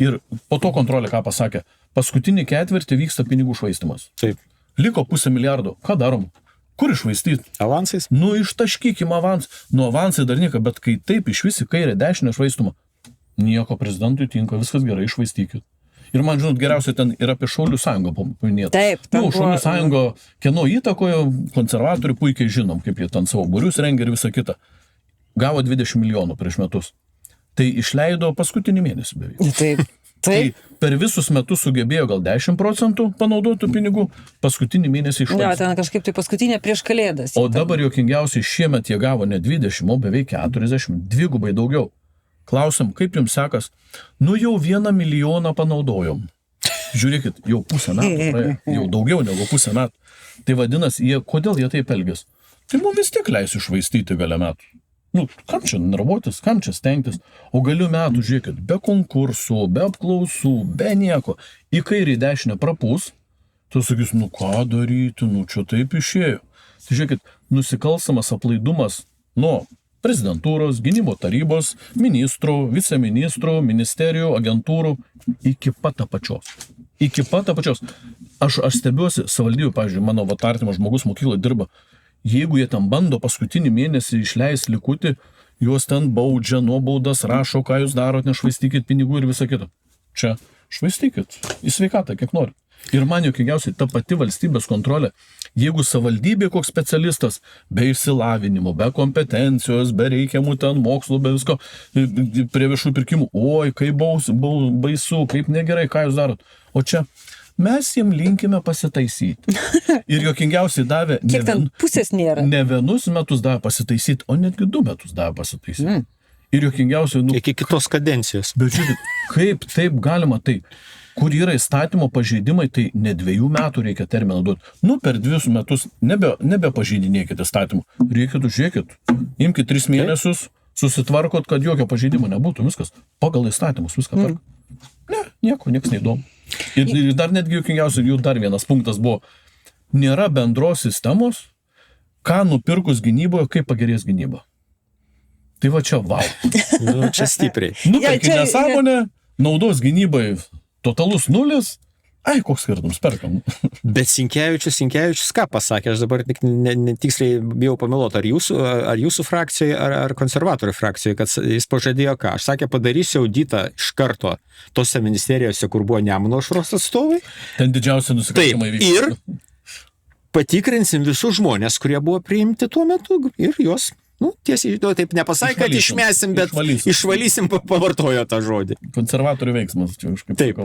Ir po to kontrolė ką pasakė, paskutinį ketvirtį vyksta pinigų švaistimas. Taip. Liko 500 milijardo, ką darom? Kur išvaistyti? Avansais? Nu, ištaškykim avans. Nu, avansai dar nieko, bet kai taip iš visi kairė dešinę švaistumą, nieko prezidentui tinka, viskas gerai, išvaistykit. Ir man, žinot, geriausiai ten ir apie Šaulių sąjungą paminėti. Taip. Šaulių sąjungo, kieno įtakoje, konservatorių puikiai žinom, kaip jie ten savo būrius rengia ir visą kitą. Gavo 20 milijonų prieš metus. Tai išleido paskutinį mėnesį beveik. Taip. Tai per visus metus sugebėjo gal 10% panaudotų pinigų, paskutinį mėnesį išlaikė. Ne, ten kažkaip tai paskutinė prieš kalėdas. O dabar juokingiausiai šiemet jie gavo ne 20, o beveik 40, dvigubai daugiau. Klausim, kaip jums sekas? Nu jau 1 milijoną panaudojom. Žiūrėkit, jau pusę metų praėjo, jau daugiau negu pusę metų. Tai vadinasi, kodėl jie taip elgės? Tai mums vis tiek leis išvaistyti gale metų. Nu, kam čia nervuotis, kam čia stengtis? O galiu metų, žiūrėkit, be konkursų, be apklausų, be nieko. Į kairį dešinę prapūs, tu sakys, nu ką daryti, nu čia taip išėjo. Tai žiūrėkit, nusikalstamas aplaidumas nuo prezidentūros, gynybo tarybos, ministrų, viceministrų, ministerijų, agentūrų, iki pat apačios. Iki pat apačios. Aš stebiuosi, savivaldybių, pavyzdžiui, mano artimas žmogus mokykloje dirba, jeigu jie ten bando paskutinį mėnesį išleisti likutį, juos ten baudžia, nuobaudas, rašo, ką jūs darot, nešvaistykit pinigų ir visą kitą. Čia švaistykit, į sveikatą, kiek nori. Ir man juokingiausiai, ta pati valstybės kontrolė, jeigu savivaldybė koks specialistas, be išsilavinimo, be kompetencijos, be reikiamų ten mokslų, be visko, prie viešų pirkimų, oi, kaip baisu, kaip negerai, ką jūs darot. O čia mes jiem linkime pasitaisyti. Ir juokingiausiai davė ne vienus metus davė pasitaisyti, o netgi 2 metus davė pasitaisyti. Ir juokingiausiai, iki kitos kadencijos. Bet žiūrėkit, kaip taip galima tai. kur yra įstatymo pažeidimai, tai ne 2 metų reikia terminą duoti. Nu, per 2 metus nebe pažeidinėkit įstatymų. Reikėtų, žiūrėkit, imkite 3 mėnesius, susitvarkot, kad jokio pažeidimo nebūtų, viskas. Pagal įstatymus, viską tvarko. Ne, nieks neįdomu. Ir dar netgi juokingiausia, jų dar vienas punktas buvo, nėra bendros sistemos, ką nupirkus gynyboje, kaip pagerės gynyba. Tai va čia, wow. Nu, čia stipriai. Nupirkit nesąmonę, naudos gynybai totalus 0, ai, koks skirtumas, perkam. Bet Sinkevičius ką pasakė, aš dabar tiksliai bijau pameluoti, ar jūsų frakcijoje, ar konservatorių frakcijoje, kad jis pažadėjo ką. Aš sakė, padarysiu auditą iš karto tose ministerijose, kur buvo Nemuno aušros atstovai. Ten didžiausia nusikaltimai vyksta. Ir patikrinsim visus žmonės, kurie buvo priimti tuo metu ir juos, tiesiai, taip nepasakė, kad išmesim, bet išvalysim, pavartojo tą žodį. Konservatorių veiksmas, čia kažkaip. Taip.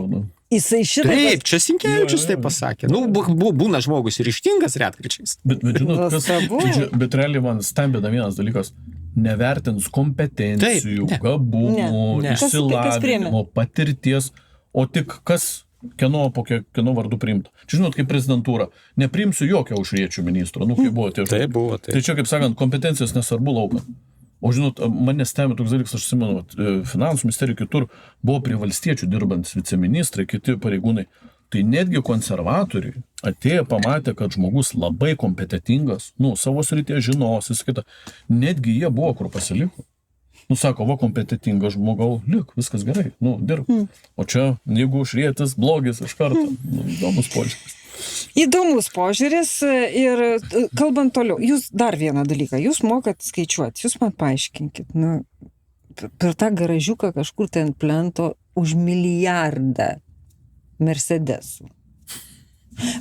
Jisai šitą... Taip, čia Sinkevičius taip pasakė. Būna žmogus ryžtingas retkarčiais. Bet žinot, bet realiai man stambina vienas dalykas, nevertins kompetencijų, gabumų, išsilavinimo, patirties, o tik kieno vardu priimta. Čia žinot, kaip prezidentūra, nepriimsiu jokio aušriečių ministro, kaip buvo tie. Tai buvo, tai. Tai čia, kaip sakant, kompetencijos nesvarbu lauką. O žinot, mane stebė toks dalykas, aš atsimenu, finansų ministerijų kitur buvo prie valstiečių dirbantys viceministrai, kiti pareigūnai. Tai netgi konservatoriai atėjo, pamatė, kad žmogus labai kompetentingas, savo srityje žinos, netgi jie buvo, kur pasiliko. Sako, va, kompetentingas žmogau, lik, viskas gerai, dirb. O čia, jeigu užrėtis, blogis iš karto, įdomus požiūris. Įdomus požiūris ir kalbant toliau, jūs dar vieną dalyką, jūs mokat skaičiuoti, jūs man paaiškinkit, per tą garažiuką kažkur ten plento už 1 milijardą Mercedesų.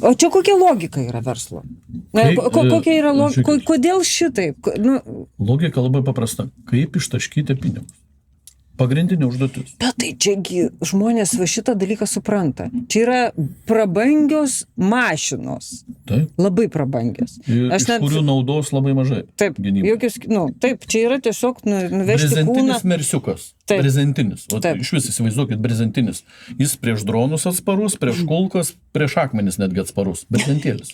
O čia kokia logika yra verslo? Kokia yra logika? Kodėl šitaip? Logika labai paprasta. Kaip ištaškyti pinigus? Pagrindinė užduotis. Bet tai čiagi žmonės va šitą dalyką supranta. Čia yra prabangios mašinos. Taip. Labai prabangios. Iš kurių naudos labai mažai. Taip, taip, čia yra tiesiog nuvežti kūną. Brezentinis mersiukas. Taip. Brezentinis. Iš vis įsivaizduokit, brezentinis. Jis prieš dronus atsparus, prieš kulkas, prieš akmenis netgi atsparus. Brezentėlis.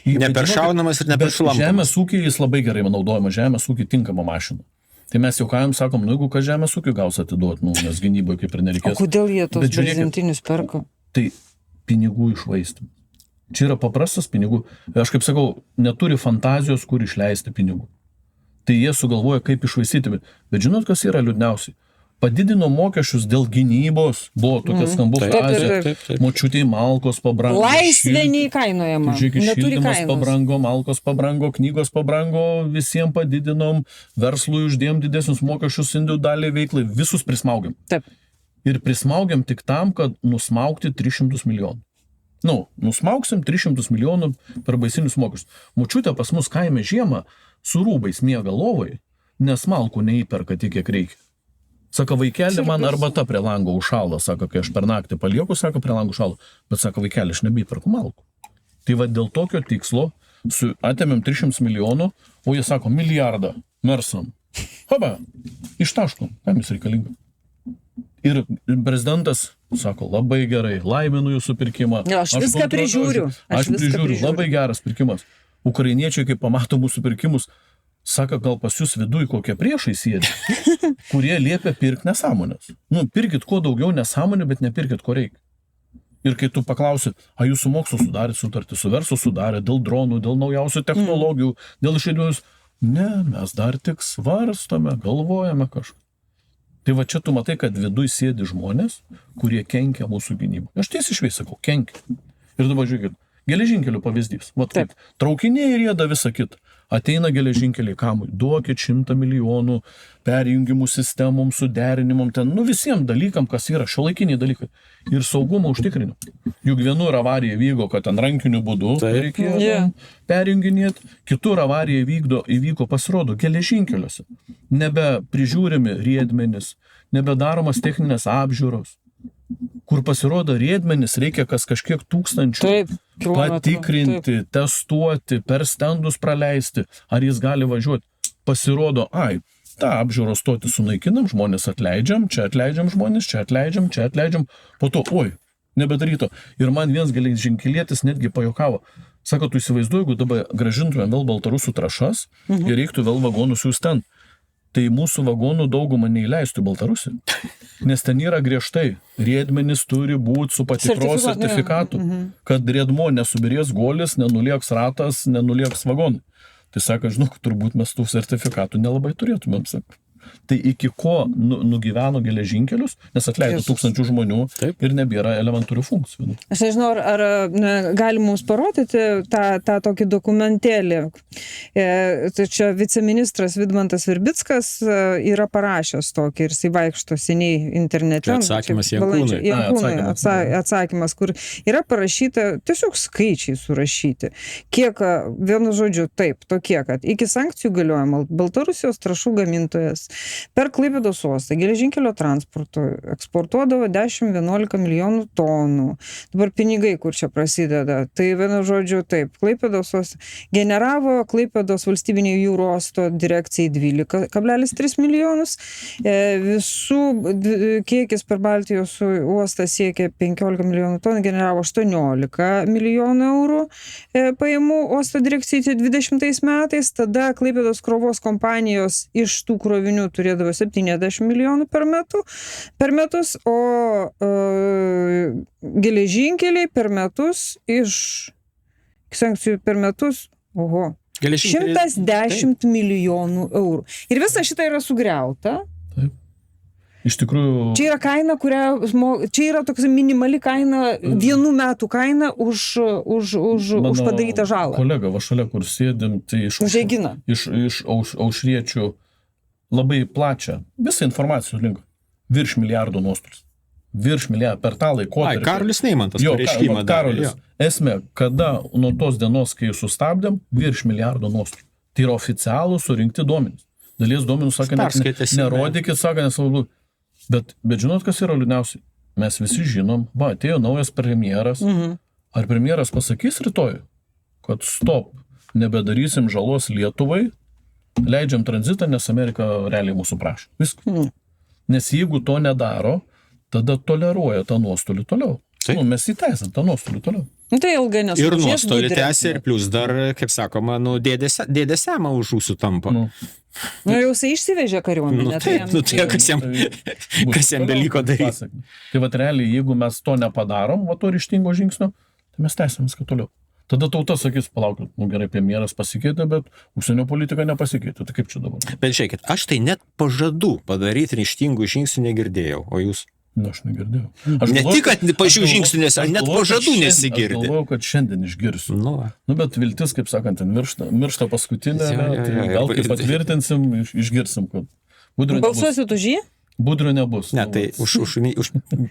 Neperšaunamas ir neperšulamas. Žemės ūkiai jis labai gerai naudojama, žemės ūkiai tinkama mašina. Tai mes jau sakom, jeigu ką žemės ūkiui gaus atiduoti, nes gynyboje kaip ir nereikės. O kodėl jie tos brezentinius perka? Tai pinigų išvaistymą. Čia yra paprastas pinigų. Aš kaip sakau, neturi fantazijos, kur išleisti pinigų. Tai jie sugalvoja, kaip išvaistyti. Bet žinot, kas yra liūdniausiai? Padidino mokesčius dėl gynybos, buvo tokia skambu frazė, močiutei malkos pabrango. Laisvė neįkainojama, neturi kainos. Pabrango, malkos pabrango, knygos pabrango, visiems padidinom, verslui uždėjom didesnius mokesčius individualiai veiklai, visus prismaugiam. Taip. Ir prismaugiam tik tam, kad nusmaugti 300 milijonų. Nusmaugsim 300 milijonų per baisinius mokesčius. Močiutė pas mus kaime žiemą su rūbais miega lovai, nes malkų neįperka tiek, kiek reikia. Sako, vaikeli, man arbata prie lango užšalo, sako, kai aš per naktį palieku, sako, prie lango užšalo, bet sako, vaikeli, aš nebeįperku malkų. Tai va dėl tokio tikslo atėmėm 300 milijonų, o jie sako, 1 milijardą mersam. Hoba, ištaškom, kam jis reikalinga. Ir prezidentas sako, labai gerai, laiminu jūsų pirkimą. Aš viską prižiūriu. Aš prižiūriu, labai geras pirkimas. Ukrainiečiai, kai pamato mūsų pirkimus, sako, gal pas jūs viduj kokie priešai sėdi, kurie liepia pirkti nesąmonės. Pirkit kuo daugiau nesąmonė, bet nepirkit ko reikia. Ir kai tu paklausit, ar jūs su mokslu sudarėt sutartį, su verslu sudarėt, dėl dronų, dėl naujausių technologijų, dėl išėdinimus, ne, mes dar tik svarstome, galvojame kažką. Tai va čia tu matai, kad viduj sėdi žmonės, kurie kenkia mūsų gynybai. Aš tiesiai šviesiai sakau, kenkia. Ir dabar žiūrėkit, geležinkelių pavyzdys. Va taip, traukiniai rieda visą kitą. Ateina geležinkeliai kamui, duokit 100 milijonų perjungimų sistemom, suderinimom, visiems dalykam, kas yra šiuolaikiniai dalykai. Ir saugumo užtikrinimą. Juk vienur avarija vyko, kad ten rankiniu būdu reikėjo perjunginėti, kitur avarija įvyko, pasirodo, geležinkeliuose. Nebe prižiūrimi riedmenis, nebedaromas techninės apžiūros. Kur pasirodo riedmenis reikia kažkiek tūkstančių patikrinti, testuoti, per stendus praleisti, ar jis gali važiuoti. Pasirodo, tą apžiūros stotį sunaikinam, žmonės atleidžiam, čia atleidžiam žmonės, čia atleidžiam, po to, nebedaryto. Ir man vienas geležinkelietis netgi pajokavo. Sako, tu įsivaizduoji, jeigu dabar gražintumėm vėl baltarusų trąšas ir reiktų vėl vagonų siųsti ten, tai mūsų vagonų daugumą neįleistų į Baltarusiją. Nes ten yra griežtai. Riedmenys turi būti su patikros sertifikatu, kad riedmo nesubirės golis, nenulieks ratas, nenulieks vagonai. Tai sako, žinok, turbūt mes tų sertifikatų nelabai turėtumėm, sako. Tai iki ko nugyveno geležinkelius, nes atleido tūkstančių žmonių ir nebėra elementarių funkcijų. Aš nežinau, ar gali mums parodyti tą tokį dokumentėlį. Tai čia viceministras Vidmantas Virbickas yra parašęs tokį ir jisai vaikšto seniai internete. Atsakymas Jankūnui. Atsakymas, kur yra parašyta, tiesiog skaičiai surašyti. Kiek, vienu žodžiu, taip, tokie, kad iki sankcijų galiojimo Baltarusijos trąšų gamintojas per Klaipėdos uostą geležinkelio transporto eksportuodavo 10-11 milijonų tonų. Dabar pinigai, kur čia prasideda. Tai vienu žodžiu, taip, Klaipėdos uostą generavo Klaipėdos valstybinio jūrų uosto direkcijai 12,3 milijonus. Visų kiekis per Baltijos uostą siekia 15 milijonų tonų, generavo 18 milijonų eurų pajamų uosto direkcijai 20 metais. Tada Klaipėdos krovos kompanijos iš tų krovinių turėdavo 70 milijonų per metus, o geležinkeliai per metus iš sankcijų per metus, 110 milijonų eurų. Ir visa šita yra sugriauta. Taip. Iš tikrųjų... Čia yra kaina, čia yra toks minimali kaina, 1 metų kaina už padarytą žalą. Kolega, va šalia, kur sėdim, tai iš aušriečių labai plačią visą informacijos link. Virš milijardo nuostolius. Virš milijardo per tą laikotarpį. Karolis Neimantas pareiškimą darė. Karolis. Esmė, kada nuo tos dienos, kai sustabdėm, virš milijardo nuostolių. Tai yra oficialų surinkti duomenys. Dalies duomenų sakė, nerodykit, sakė, nesvarbu. Bet žinot, kas yra liūdniausiai? Mes visi žinom, atėjo naujas premjeras. Ar premjeras pasakys rytoj, kad stop, nebedarysim žalos Lietuvai, leidžiam tranzitą, nes Amerika realiai mūsų prašo. Viskas. Nes jeigu to nedaro, tada toleruoja tą nuostolį toliau. Mes įteisam tą nuostolį toliau. Tai ilgai ir nuostolį tęsia ir plus dar, kaip sakoma, dėdė semą už ūsų tampa. Jau jisai išsivežė kariuomenę. Kas jam beliko daryti. Tai vat realiai, jeigu mes to nepadarom, to ryžtingo žingsnio, tai mes tęsiam viską toliau. Tada tauta sakys, palaukit, gerai, premjeras pasikeitė, bet užsienio politika nepasikeitė. Tai kaip čia dabar? Bet žiūrėkit, aš tai net pažadų padaryti ryžtingų žingsnių negirdėjau, o jūs? Aš negirdėjau. Ne tik, kad pačių žingsnių, nes net pažadų nesigirdi. Aš galvojau, kad šiandien išgirsiu. Bet viltis, kaip sakant, miršta paskutinė, tai gal kai patvirtinsim, išgirsim, kad... Balsuosit už jį? Budrio nebus. Ne, tai už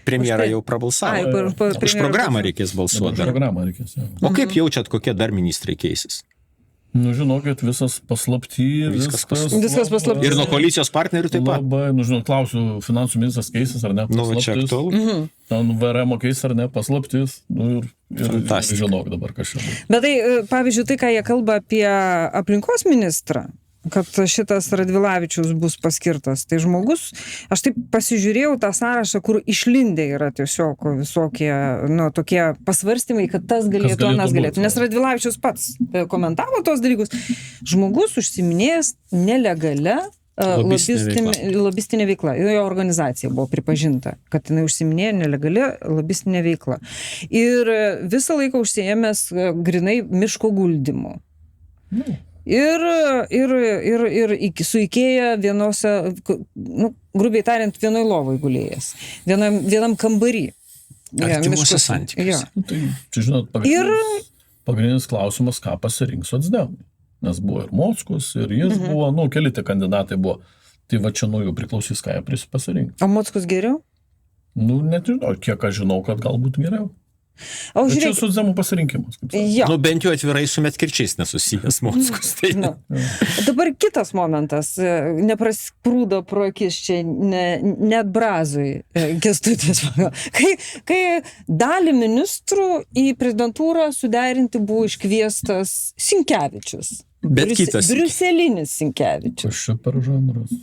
premjerą jau prabalsavo. Už programą reikės balsuoti. Už programą reikės, O kaip jaučiat, kokie dar ministrai keisis? Žinokit, visas paslapty. Viskas paslapty. Ir nuo koalicijos partnerių taip pat. Labai, klausiu, finansų ministras keisis ar ne? Čia aktualu. Ten VRM keisis ar ne, paslaptis. Ir žinok dabar kažkaip. Bet tai, pavyzdžiui, tai, ką jie kalba apie aplinkos ministrą, kad šitas Radvilavičius bus paskirtas. Tai žmogus, aš taip pasižiūrėjau tą sąrašą, kur išlindę yra tiesiog visokie, tokie pasvarstymai, kad tas galėtų, anas galėtų. Nes Radvilavičius pats komentavo tos dalykus. Žmogus užsiminėjęs nelegalia lobistinė veikla. Jo organizacija buvo pripažinta, kad jinai užsiminėjo nelegalia lobistinė veikla. Ir visą laiką užsiėmęs grinai miško guldymu. Ir su Ikėja vienose, grubiai tariant, vienoj lovoj gulėjęs. Vienam kambarį. Artimuose santykiuose. Tai, čia žinot, pagrindinis klausimas, ką pasirinks socdemai. Nes buvo ir Mockus, ir jis buvo, keli tie kandidatai buvo. Tai va čia nuo jų priklausys, ką jie pasirinks. O Mockus geriau? Net žinau, kiek aš žinau, kad galbūt geriau. O Bet čia žiūrėk, socdemų pasirinkimas. Kaip sakant. jo. Nu, bent jau atvirai su Medkirčiais nesusijęs Mockus. Tai... Nu. Dabar kitas momentas, neprasprūdo pro akis čia net Brazui, Kęstutis. Kai dalį ministrų į prezidentūrą suderinti buvo iškviestas Sinkevičius. Bet kitas. Briuselinis Sinkevičius. Kas čia per žanras?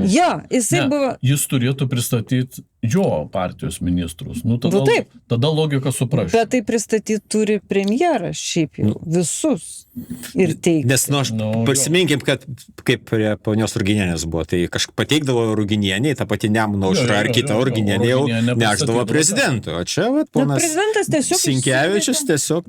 Ja, jisai buvo... Jis turėtų pristatyti jo partijos ministrus. Nu, tada, Nu, taip. tada logika suprasti. Bet tai pristatyti turi premjeras šiaip jau visus ir teikti. Nes, prisiminkim, kad kaip prie ponios Ruginienės buvo, tai kažkaip pateikdavo Ruginienė, ta pati Nemuno aušra ar kita Ruginienė jau nešdavo prezidentui. O čia, vat, ponas Sinkevičius tiesiog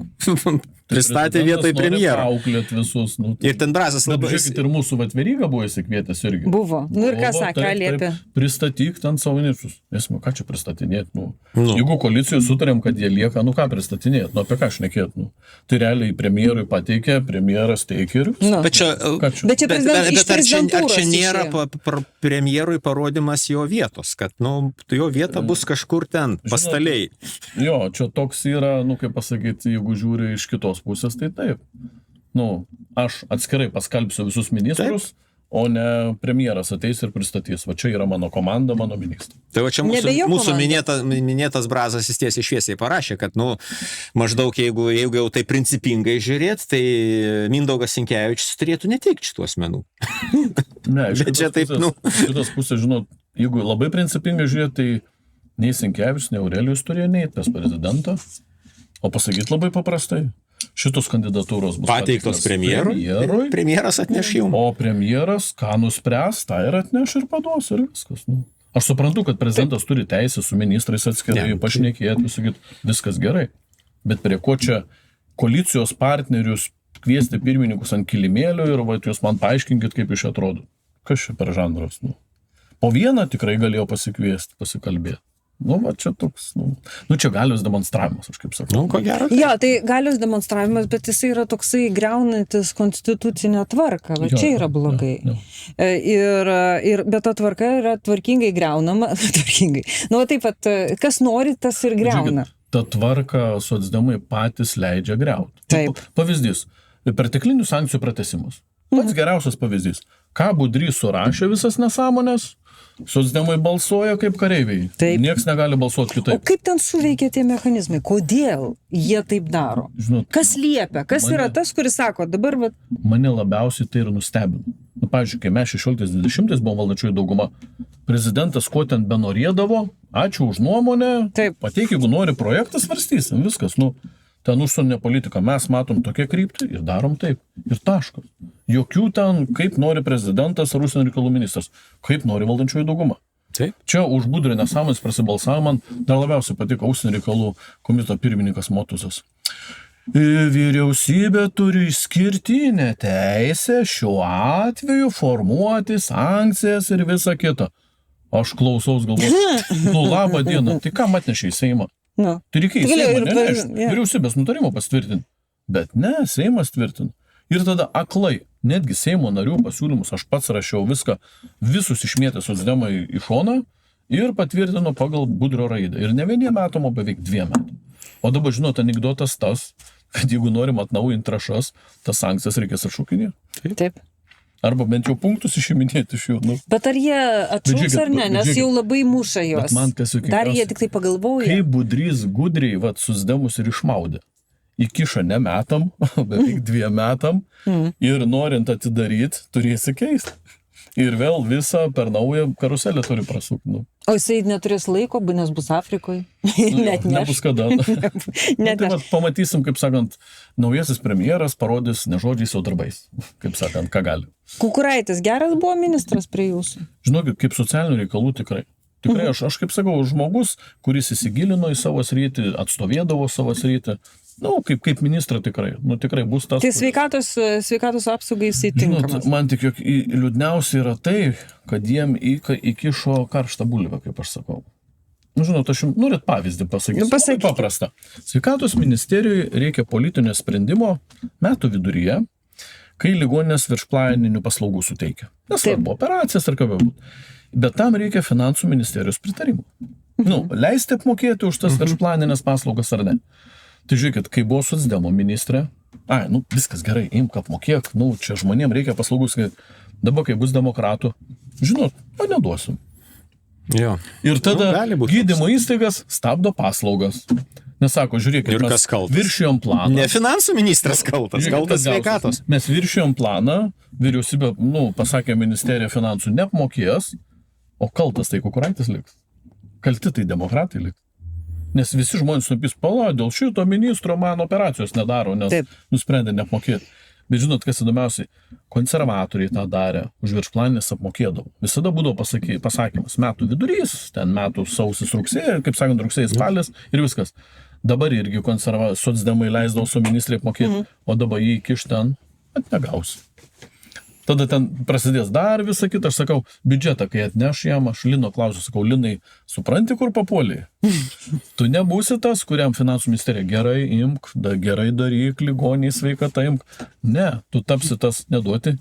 pristatė vietoj premjero. Auklėt visus. Nu, Ir ten Brazas labai... Žiūrėkit, ir mūsų Veryga buvo įsikvietęs irgi. Buvo. Nu ir ką sakė, liepė? Pristatyk ten savo ministrus. Esmė, ką čia pristatinėt? Jeigu koalicijoje sutarėm, kad jie lieka, ką pristatinėt? Apie ką šnekėt? Tai realiai premjerui pateikė, premjeras teikė ir... Bet ar čia nėra premjerui parodimas jo vietos, kad jo vieta bus kažkur ten, pastaliai. Jo, čia toks yra, kaip pasakyti, jeigu žiūri iš kitos pusės, tai taip. Aš atskirai paskalbsiu visus ministrus, o ne premjeras ateis ir pristatys. Va čia yra mano komanda, mano ministrai. Tai va čia mūsų minėtas Brazas jis tiesiai šviesiai parašė, kad maždaug jeigu jau tai principingai žiūrėt, tai Mindaugas Sinkevičius turėtų neteikti šitų asmenų. Ne, šitas pusė, žinot, jeigu labai principingai žiūrėt, tai nei Sinkevičius, nei Aurelijus turėjo neiti pas prezidentą, o pasakyti labai paprastai. Šitos kandidatūros bus pateiktos premjerui. Premjeras atneš jums. O premjeras, ką nuspręs, tą ir atneš ir paduos ir viskas. Aš suprantu, kad prezidentas turi teisę su ministrais atskirai pašnekėti, viskas gerai. Bet prie ko čia koalicijos partnerius kviesti pirmininkus ant kilimėlio ir jūs man paaiškinkit, kaip iš atrodo. Kas čia per žanras? Po vieną tikrai galėjo pasikviesti, pasikalbėti. Čia toks, čia galios demonstravimas, aš kaip sakau. Ko gero. Jo, tai galios demonstravimas, bet jisai yra toksai griaunantis konstitucinę tvarką, čia yra blogai. Bet ta tvarka yra tvarkingai griaunama, tvarkingai. Taip pat, kas nori, tas ir griauna. Ta tvarka socdemai patys leidžia griauti. Taip. Pavyzdys, perteklinių sankcijų pratęsimas. Pats geriausias pavyzdys. Ką Budrys surašė visas nesąmonės, socdemai balsuoja kaip kareiviai. Taip. Niekas negali balsuoti kitaip. O kaip ten suveikia tie mechanizmai? Kodėl jie taip daro? Žinot, kas liepia? Kas yra tas, kuris sako, dabar... Mane labiausiai tai ir nustebino. Pavyzdžiui, kai mes 16-20 buvom valdančioji dauguma, prezidentas ko ten benorėdavo, ačiū už nuomonę, pateik, jeigu nori projektą, svarstysim, viskas. Ten užsienio politika, mes matom tokią kryptį ir darom taip. Ir taškas. Jokių ten, kaip nori prezidentas ar užsienio reikalų ministras, kaip nori valdančioji dauguma. Taip. Čia už Budrį nesąmonės prasibalsavo, man dar labiausiai patiko užsienio reikalų komiteto pirmininkas Motuzas. Vyriausybė turi išskirtinę teisę šiuo atveju formuoti sankcijas ir visą kitą. Aš klausaus galvoju, labą dieną, tai kam atnešė į Seimą? Tai reikia į Seimą nenešti, vyriausybės nutarimo pasitvirtinti. Bet ne, Seimas tvirtina. Ir tada aklai, netgi Seimo narių pasiūlymus, aš pats rašiau viską, visus išmėtė socdemai į šoną ir patvirtino pagal Budrio raidą. Ir ne vieniem metam, o beveik 2 metam. O dabar, žinot, anekdotas tas, kad jeigu norim atnaujinti trąšas, tas sankcijas reikės atšaukinėti. Taip. Arba bent jau punktus išiminėti iš jų. Bet ar jie atšauks ar ne, nes jau labai muša juos. Dar jie tik tai pagalvoja. Kaip Budrys gudriai socdemus ir išmaudė. Įkiša ne metam, beveik 2 metam ir norint atidaryti, turėsi keisti. Ir vėl visą per naują karuselę turi prasukti. O jisai neturės laiko, nes bus Afrikoje. Net nebus kada. Pamatysim, kaip sakant, naujasis premjeras parodys ne žodžiais, o darbais. Kaip sakant, ką gali. Kukuraitis geras buvo ministras prie jūsų? Žinokit, kaip socialinių reikalų tikrai. Tikrai aš kaip sakau, žmogus, kuris įsigilino į savo sritį, atstovėdavo savo sritį. Kaip ministra tikrai. Tikrai bus tas... Tai sveikatos apsaugai jisai tinkamas. Man tik liūdniausia yra tai, kad jiem įkišo karštą bulvę, kaip aš sakau. Žinot, aš jums norit pavyzdį pasakyti. Labai paprasta. Sveikatos ministerijoje reikia politinio sprendimo metų viduryje, kai ligoninės viršplaninių paslaugų suteikia. Nesvarbu, operacijas ar ką bebūtų. Bet tam reikia finansų ministerijos pritarimų. Leisti apmokėti už tas viršplaninės paslaugas ar ne. Tai žiūrėkit, kai buvo socdemo ministrė, viskas gerai, imk apmokėk, čia žmonėm reikia paslaugus, dabar kai bus demokratų, žinot, neduosim. Jo. Ir tada gydymo įstaigas stabdo paslaugas. Nesako, žiūrėkit, mes viršijom planą. Ne finansų ministras kaltas sveikatos. Mes viršijom planą, vyriausybė, pasakė ministerija finansų neapmokės, o kaltas tai Kukuraitis liks. Kalti tai demokratai liks. Nes visi žmonės nupys, dėl šito ministro man operacijos nedaro, nes nusprendė neapmokėti. Bet žinot, kas įdomiausiai, konservatoriai tą darė, už viršplaninės apmokėdavo. Visada būdavo pasakymas, metų vidurys, ten metų sausis rugsėjai, kaip sakant, rugsėjai spalis ir viskas. Dabar irgi socdemai leisdavo su ministrė apmokėti, o dabar jį kiš ten, negausi. Tada ten prasidės dar visą kitą, aš sakau, biudžetą, kai atneš jam, aš Lino klausiu, sakau, Linai, supranti, kur papuoliai? Tu nebūsi tas, kuriam finansų ministerija gerai imk, gerai daryk, ligoniai sveikatą imk. Ne, tu tapsi tas neduoti.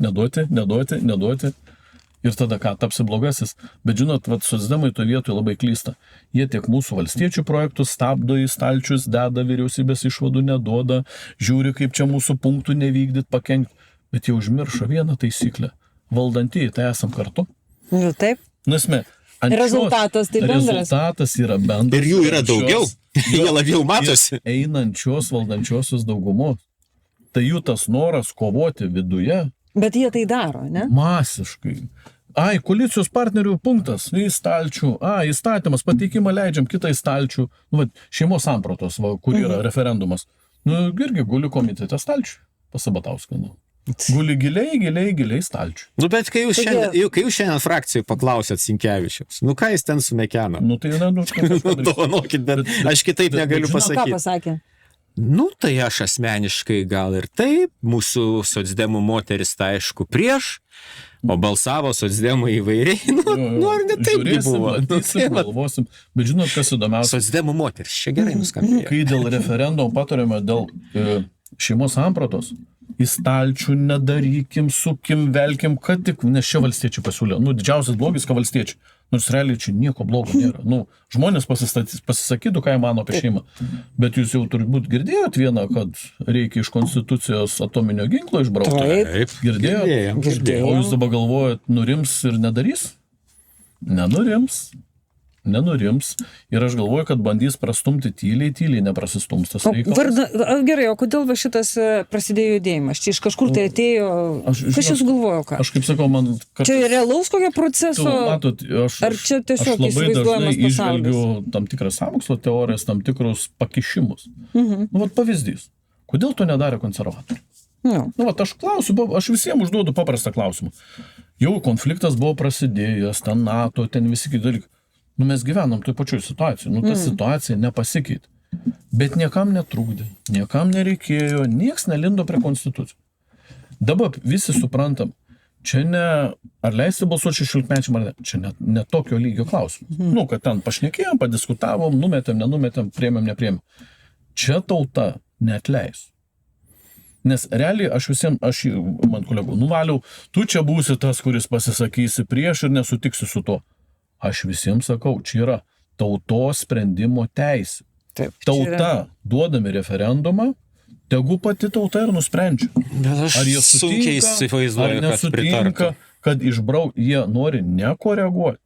Ir tada ką, tapsi blogasis. Bet žinot, socdemai to vietoje labai klysta. Jie tiek mūsų valstiečių projektus stabdo į stalčius, deda vyriausybės išvadų, neduoda, žiūri, kaip čia mūsų punktų nevykdyt, pakenkt. Bet jau užmiršo vieną taisyklę. Valdantieji, tai esam kartu. Taip. Rezultatas tai bendras. Rezultatas yra bendras. Ir jų yra daugiau. Jie labiau matosi. Einančios valdančiosios daugumos. Tai jų tas noras kovoti viduje. Bet jie tai daro, ne? Masiškai. Koalicijos partnerių punktas į stalčių. Įstatymas, pateikimą leidžiam kitą į stalčių. Šeimos sampratos, kur yra referendumas. Irgi guli komitete stalčių. Pasabatauską. Guli giliai stalčių. Bet kai jūs šiandien frakcijai paklausėt Sinkevičiaus, ką jis ten sumekena? Tai yra, dovanokit, bet aš kitaip negaliu pasakyti. Ką pasakė? Tai aš asmeniškai gal ir taip, mūsų socdemų moteris tai aišku prieš, o balsavo socdemų įvairiai, ar ne taip buvo. Galvosim, bet žinot, kas įdomiausia? Socdemų moteris, čia gerai nuskambėjo. Kai dėl referendumo patarėme dėl šeimos sampratos, į stalčių nedarykim, sukim, velkim, kad tik, nes čia valstiečiai pasiūlė. Didžiausias blogis, ką valstiečiai. Nors realiai čia nieko blogo nėra. Žmonės pasisakytų, ką jie mano apie šeimą. Bet jūs jau turbūt girdėjot vieną, kad reikia iš konstitucijos atominio ginklo išbraukti. Taip. Girdėjau. O jūs dabar galvojat, nurims ir nedarys? Nenurims. Ir aš galvoju, kad bandys prastumti tyliai neprasistums tas reikalas. Gerai, o kodėl šitas prasidėjo judėjimas? Čia iš kažkur tai atėjo... Kas jūs galvojo, ką? Aš kaip sakau, man... Čia realaus kokio proceso? Matot, ar čia tiesiog įsivaizduojamas pasaulis? Aš labai dažnai įžvelgiu tam tikras sąmokslo teorijas, tam tikrus pakišimus. Pavyzdys. Kodėl to nedarė konservatoriai? Aš klausiu, aš visiems užduodu paprastą klausimą. Jau konfliktas buvo prasidėjęs, ten NATO, ten visi kiti dalykai. Mes gyvenam toj pačioj situacijai. Ta situacija nepasikeitė. Bet niekam netrukdė, niekam nereikėjo, nieks nelindo prie konstitucijų. Dabar visi suprantam, čia ne, ar leisti balsuoti 16-mečiam ar ne, čia ne tokio lygio klausimas. Kad ten pašnekėjom, padiskutavom, nenumetėm, priėmėm, nepriėmėm. Čia tauta neatleis. Nes realiai man kolegų nuvaliau, tu čia būsi tas, kuris pasisakysi prieš ir nesutiksi su to. Aš visiems sakau, čia yra tautos sprendimo teisė. Tauta, duodami referendumą, tegu pati tauta ir nusprendžia. Ar jie sutinka, ar nesutinka, kad jie nori nekoreguoti.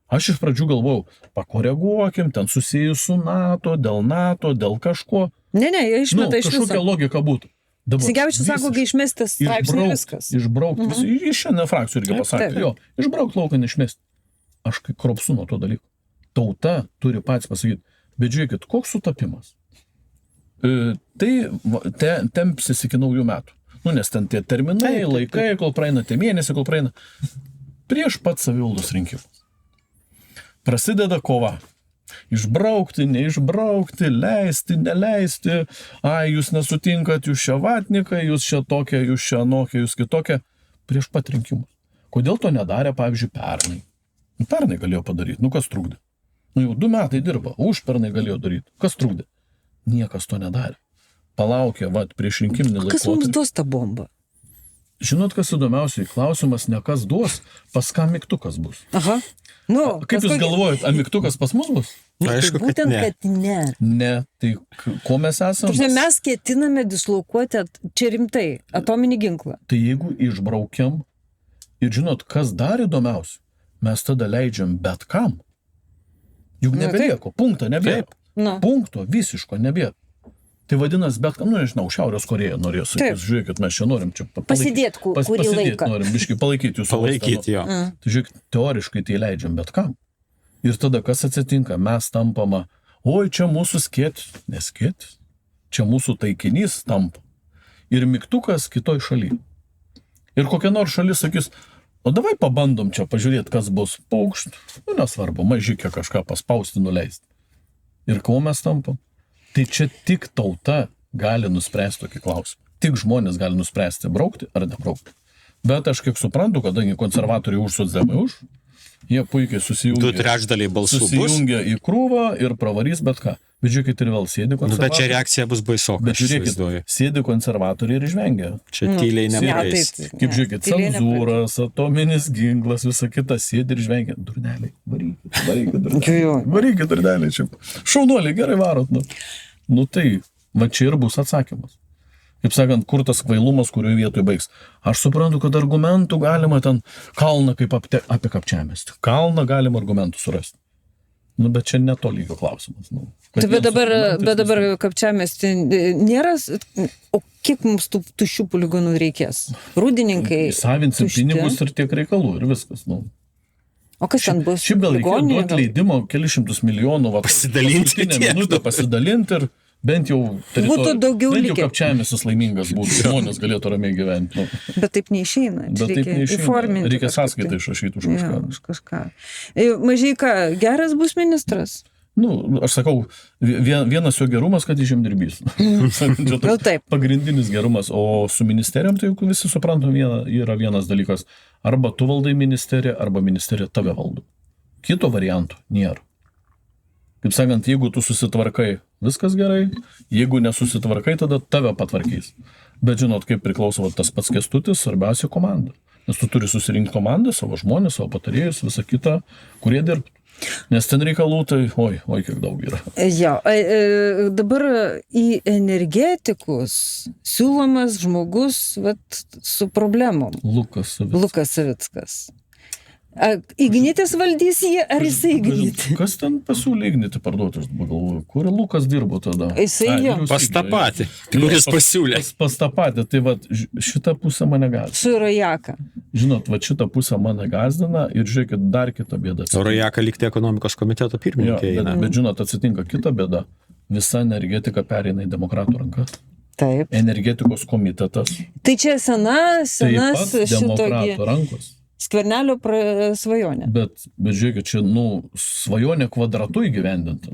Aš iš pradžių galvojau, pakoreguokim, ten susijus su NATO, dėl kažko. Ne, jie išmeta iš viso. Kažkokia logika būtų. Sinkevičius sako, kai išmestas straipsnį viskas. Išbraukti, iš šiandien frakcijų irgi pasakė, išbraukti lauką neišmesti. Aš kai kropsu nuo to dalyko. Tauta turi patys pasakyti, bet žiūrėkit, koks sutapimas. Tai tempsis iki naujų metų. Nes ten tie terminai, laikai, kol praeina, tie mėnesiai, kol praeina. Prieš pat savivaldos rinkimus. Prasideda kova. Išbraukti, neišbraukti, leisti, neleisti. Jūs nesutinkat, jūs čia vatnikai, jūs čia tokie, jūs čia anokie, jūs kitokie. Prieš pat rinkimus. Kodėl to nedarė, pavyzdžiui, pernai? Pernai galėjo padaryti, kas trukdė? Jau 2 metai dirba, užpernai galėjo daryti. Kas trukdė? Niekas to nedarė. Palaukė, prieš rinkiminį laikotarpį. Kas mums duos tą bombą? Žinot, kas įdomiausiai, klausimas ne kas duos, pas ką mygtukas bus. Aha. Kaip jūs galvojat, ar mygtukas pas mus bus? Aišku, tai būtent, kad ne. Ne, tai ko mes esame? Mes ketiname dislokuoti, čia rimtai, atominį ginklą. Tai jeigu išbraukiam ir žinot, kas dar įdomiausia, mes tada leidžiam bet kam. Juk nebelieko, punkto nebėra. Punkto visiško nebėra. Tai vadinasi, bet kam, nežinau, Šiaurės Korėja norės, žiūrėkit, mes čia norim čia pasidėti kurį laiką. Norim, biškai palaikyti jūsų Palaikyti, jo. Tai žiūrėkit, teoriškai tai leidžiam bet kam. Ir tada kas atsitinka, mes tampama, oi, čia mūsų neskėtis, čia mūsų taikinys tampa. Ir mygtukas kitoj šaly. Ir kokia nors šalis sakys, o davai pabandom čia pažiūrėti, kas bus paukšt, nesvarbu, mažikę kažką paspausti, nuleisti. Ir ko mes tampam? Tai čia tik tauta gali nuspręsti tokį klausimą. Tik žmonės gali nuspręsti, braukti ar nebraukti. Bet aš kiek suprantu, kadangi konservatoriai už, socdemai už, jie puikiai susijungia. 2/3 balsų susijungia į krūvą ir pravarys bet ką. Bet žiūrėkit, ir vėl sėdi konservatoriai. Bet čia reakcija bus baisoka. Bet žiūrėkit, sėdi konservatoriai ir žvengia. Čia tyliai nepraeis. Kaip žiūrėkit, cenzūras, atominis ginklas, visa kita sėdi ir žvengia. Durneliai, varykit, durneliai čia. Šaunuoliai, gerai varot. Nu tai, va čia ir bus atsakymas. Kaip sakant, kur tas kvailumas, kurioje vietoje baigs. Aš suprantu, kad argumentų galima ten kalną kaip apie kapčiamestį. Kalną galima argumentų surasti. Bet čia ne to lygio klausimas. Bet dabar kapčiamestį nėra, o kiek mums tų tuščių poligonų reikės? Rūdininkai. Savinsim pinigus ir tiek reikalų ir viskas. O kas ten bus? Šiaip gal reikėjo duoti leidimo kelišimtus milijonų. Pasidalinti. Pasidalinti ir bent jau būtų daugiau bent jau kapčiamestis laimingas būtų, žmonės galėtų ramiai gyventi. Bet taip neišeina. Reikia sąskaitą išrašyti už kažką. Mažeika, geras bus ministras? Aš sakau, vienas jo gerumas, kad jis žemdirbys. Pagrindinis gerumas. O su ministerijom, tai juk visi suprantam, yra vienas dalykas. Arba tu valdai ministeriją, arba ministerija tave valdo. Kito varianto nėra. Kaip sakant, jeigu tu susitvarkai, viskas gerai, jeigu nesusitvarkai, tada tave patvarkys. Bet žinot, kaip priklauso tas pats Kęstutis, svarbiausia komanda. Nes tu turi susirinkti komandą, savo žmonės, savo patarėjus, visą kitą, kurie dirbtų. Nes ten reikalų, tai oi, kiek daug yra. Dabar į energetikus siūlomas žmogus su problemom. Lukas Savickas. Ignitis valdys jį, ar jisai Ignitį? Kas ten pasiūlė Ignitį parduoti, aš galvoju, kur Lukas dirbo tada? Jisai jo. Pas tą patį, kuris pasiūlė. Pas tą patį, tai šitą pusę mane gazdina. Su Rojaka. Žinot, šitą pusę mane gazdina ir žiūrėkit, dar kita bėda. Rojaka likti ekonomikos komiteto pirmininkė. Bet žinot, atsitinka kita bėda. Visa energetika pereina į demokratų rankas. Taip. Energetikos komitetas. Tai čia senas demokratų rankos. Skvernelio svajonė. Bet žiūrėkit, čia, svajonė kvadratu įgyvendinta.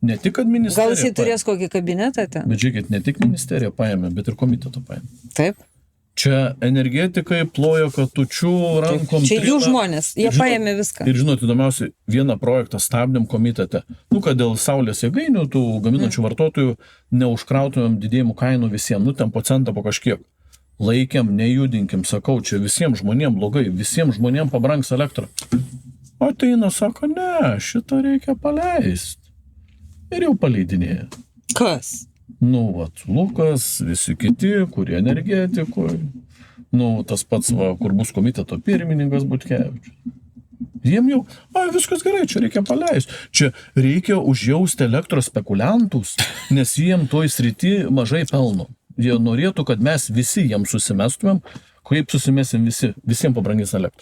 Ne tik, kad ministerija. Gal jis turės kokį kabinetą ten? Bet žiūrėkit, ne tik ministerija paėmė, bet ir komitetą paėmė. Taip. Čia energetikai plojo katučių rankom. Čia jų žmonės, jie paėmė viską. Ir žinot, įdomiausiai, vieną projektą stabdėm komitete. Kad dėl saulės jėgainių, tų gaminančių vartotojų, neužkrautumėm didėjimų kainų visiems, ten po centą po kažkiek. Laikiam, nejudinkim, sakau, čia visiems žmonėms blogai, visiems žmonėms pabrangs elektrą. O ateina, sako, ne, šitą reikia paleisti. Ir jau paleidinėja. Kas? Lukas, visi kiti, kurie energetikoje. Tas pats, kur bus komiteto pirmininkas Butkevičius. Jiem jau, viskas gerai, čia reikia paleisti. Čia reikia užjausti elektros spekuliantus, nes jiem toj srity mažai pelno. Jie norėtų, kad mes visi jiems susimestumėm, kaip susimesim visiems pabrangins elektrą.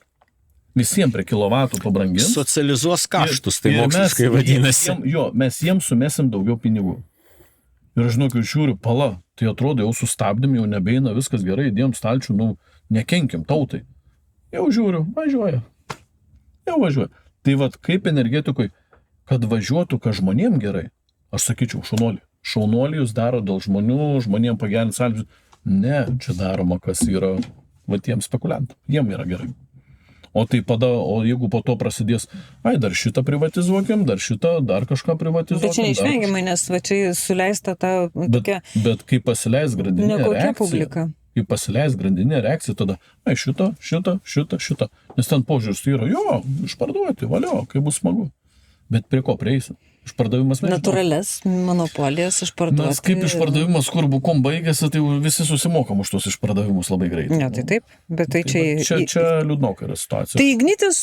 Visiems prie kilovatų pabrangins. Socializuos kaštus, tai moksliškai vadinasi. Mes jiems sumesim daugiau pinigų. Ir aš žinau, kai žiūriu, tai atrodo, jau sustabdėm, jau nebeina, viskas gerai, dėjom stalčių, nekenkim tautai. Jau žiūriu, važiuoja. Tai kaip energetikoj, kad važiuotų, kad žmonėm gerai, aš sakyčiau, šaunuolį jūs daro dėl žmonių, žmonėm pagerinti sąlygas. Ne, čia daroma, kas yra tiems spekuliantams. Jiem yra gerai. O jeigu po to prasidės, dar šitą privatizuokim, dar kažką privatizuokim. Bet čia neišvengiamai, nes čia suleista ta tokia... Bet kai pasileis grandinė reakcija, tada, šitą. Nes ten požiūris yra, išparduoti, valio, kai bus smagu. Bet prie ko prieisi? Išpardavimas nežinau. Natūrales monopolijas išparduoti. Mes kaip išpardavimas, kur bukom baigėsi, tai visi susimokam už tos išpardavimus labai greitai. Ne, tai taip, bet tai Čia liūdnoka yra situacija. Tai Ignitis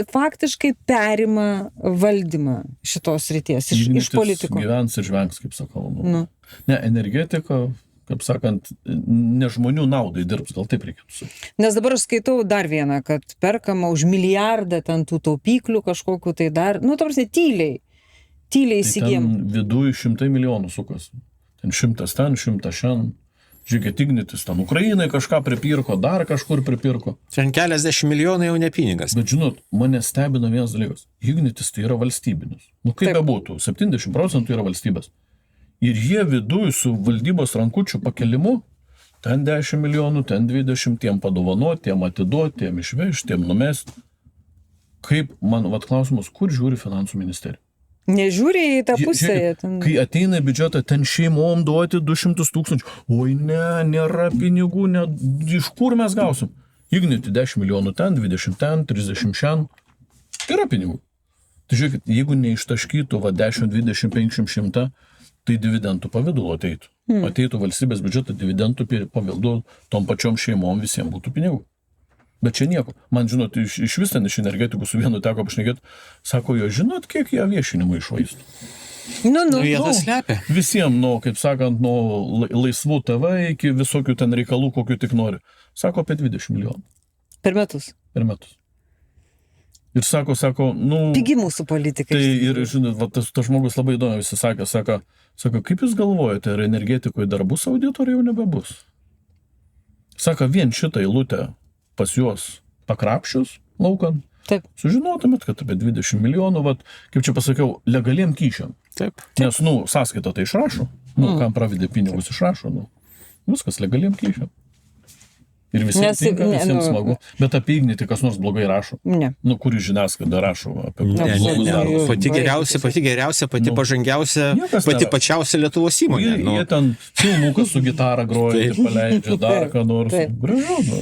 faktiškai perima valdymą šitos ryties iš politikų. Gyvens ir žvengs, kaip sakau. Ne, energetika, kaip sakant, ne žmonių naudai dirbs, gal taip reikėtų. Nes dabar aš skaitau dar vieną, kad perkama už milijardą ten tų taupyklių kažkokiu tai dar, ta prasme, tyliai įsigijam. Ten viduje 100 milijonų sukas. Ten 100 ten, 100 šiandien. Žiūrėkit, Ignitis ten Ukrainai kažką pripirko, dar kažkur pripirko. Ten keliasdešimt milijonų jau ne pinigas. Bet žinot, mane stebina vienas dalykas. Ignitis tai yra valstybinis. Kaip bebūtų, 70% yra valstybės. Ir jie viduje su valdybos rankučių pakelimu, ten 10 milijonų, ten 20, tiem padovanoti, tiem atiduoti, tiem išvežti, tiem numesti. Kaip, man, klausimas, kur žiūri finansų ministerija? Nežiūri į tą pusę. Kai ateina į biudžetą, ten šeimom duoti 200 000. Oi, ne, nėra pinigų, iš kur mes gausim? Igniti 10 milijonų ten, 20 ten, 30 šiandien. Yra pinigų. Tai žiūrėkit, jeigu neištaškytų 10, 20, 50, 100, tai dividendų pavidalo ateitų. Ateitų valstybės biudžetą dividendų pavidalo, tom pačiom šeimom visiems būtų pinigų. Bet čia nieko. Man, žinot, iš vis ten iš energetikų su vienu teko pašnekėti, sako, jo, žinot, kiek jie viešinimui išvaistų. Jie tą slepia. Visiems, kaip sakant, nuo laisvų TV iki visokių ten reikalų, kokių tik nori. Sako, apie 20 milijonų. Per metus. Ir sako, Pigi mūsų politikai. Tai ir, žinot, tas žmogus labai įdomu visi sako, kaip jūs galvojate, ar energetikoje dar bus auditoriai, jau nebebus? Sako, vien šitą eilutę pas juos pakrapščius laukan, taip. Sužinotumėt, kad apie 20 milijonų, kaip čia pasakiau, legaliem kyšiam. Taip. Nes, sąskaitą tai išrašo, kam pravidė pinigus išrašo, viskas legaliem kyšiam. Ir visiems tinka, visiems smagu. Bet apie Ignitį kas nors blogai rašo. Ne. Kuri žiniasklaida rašo apie blogus darbus. Pati geriausia, pati pažangiausia, pati pačiausia Lietuvos įmonė. Jie ten filmukas su gitara groja, paleidžia dar ką nors. Gražu.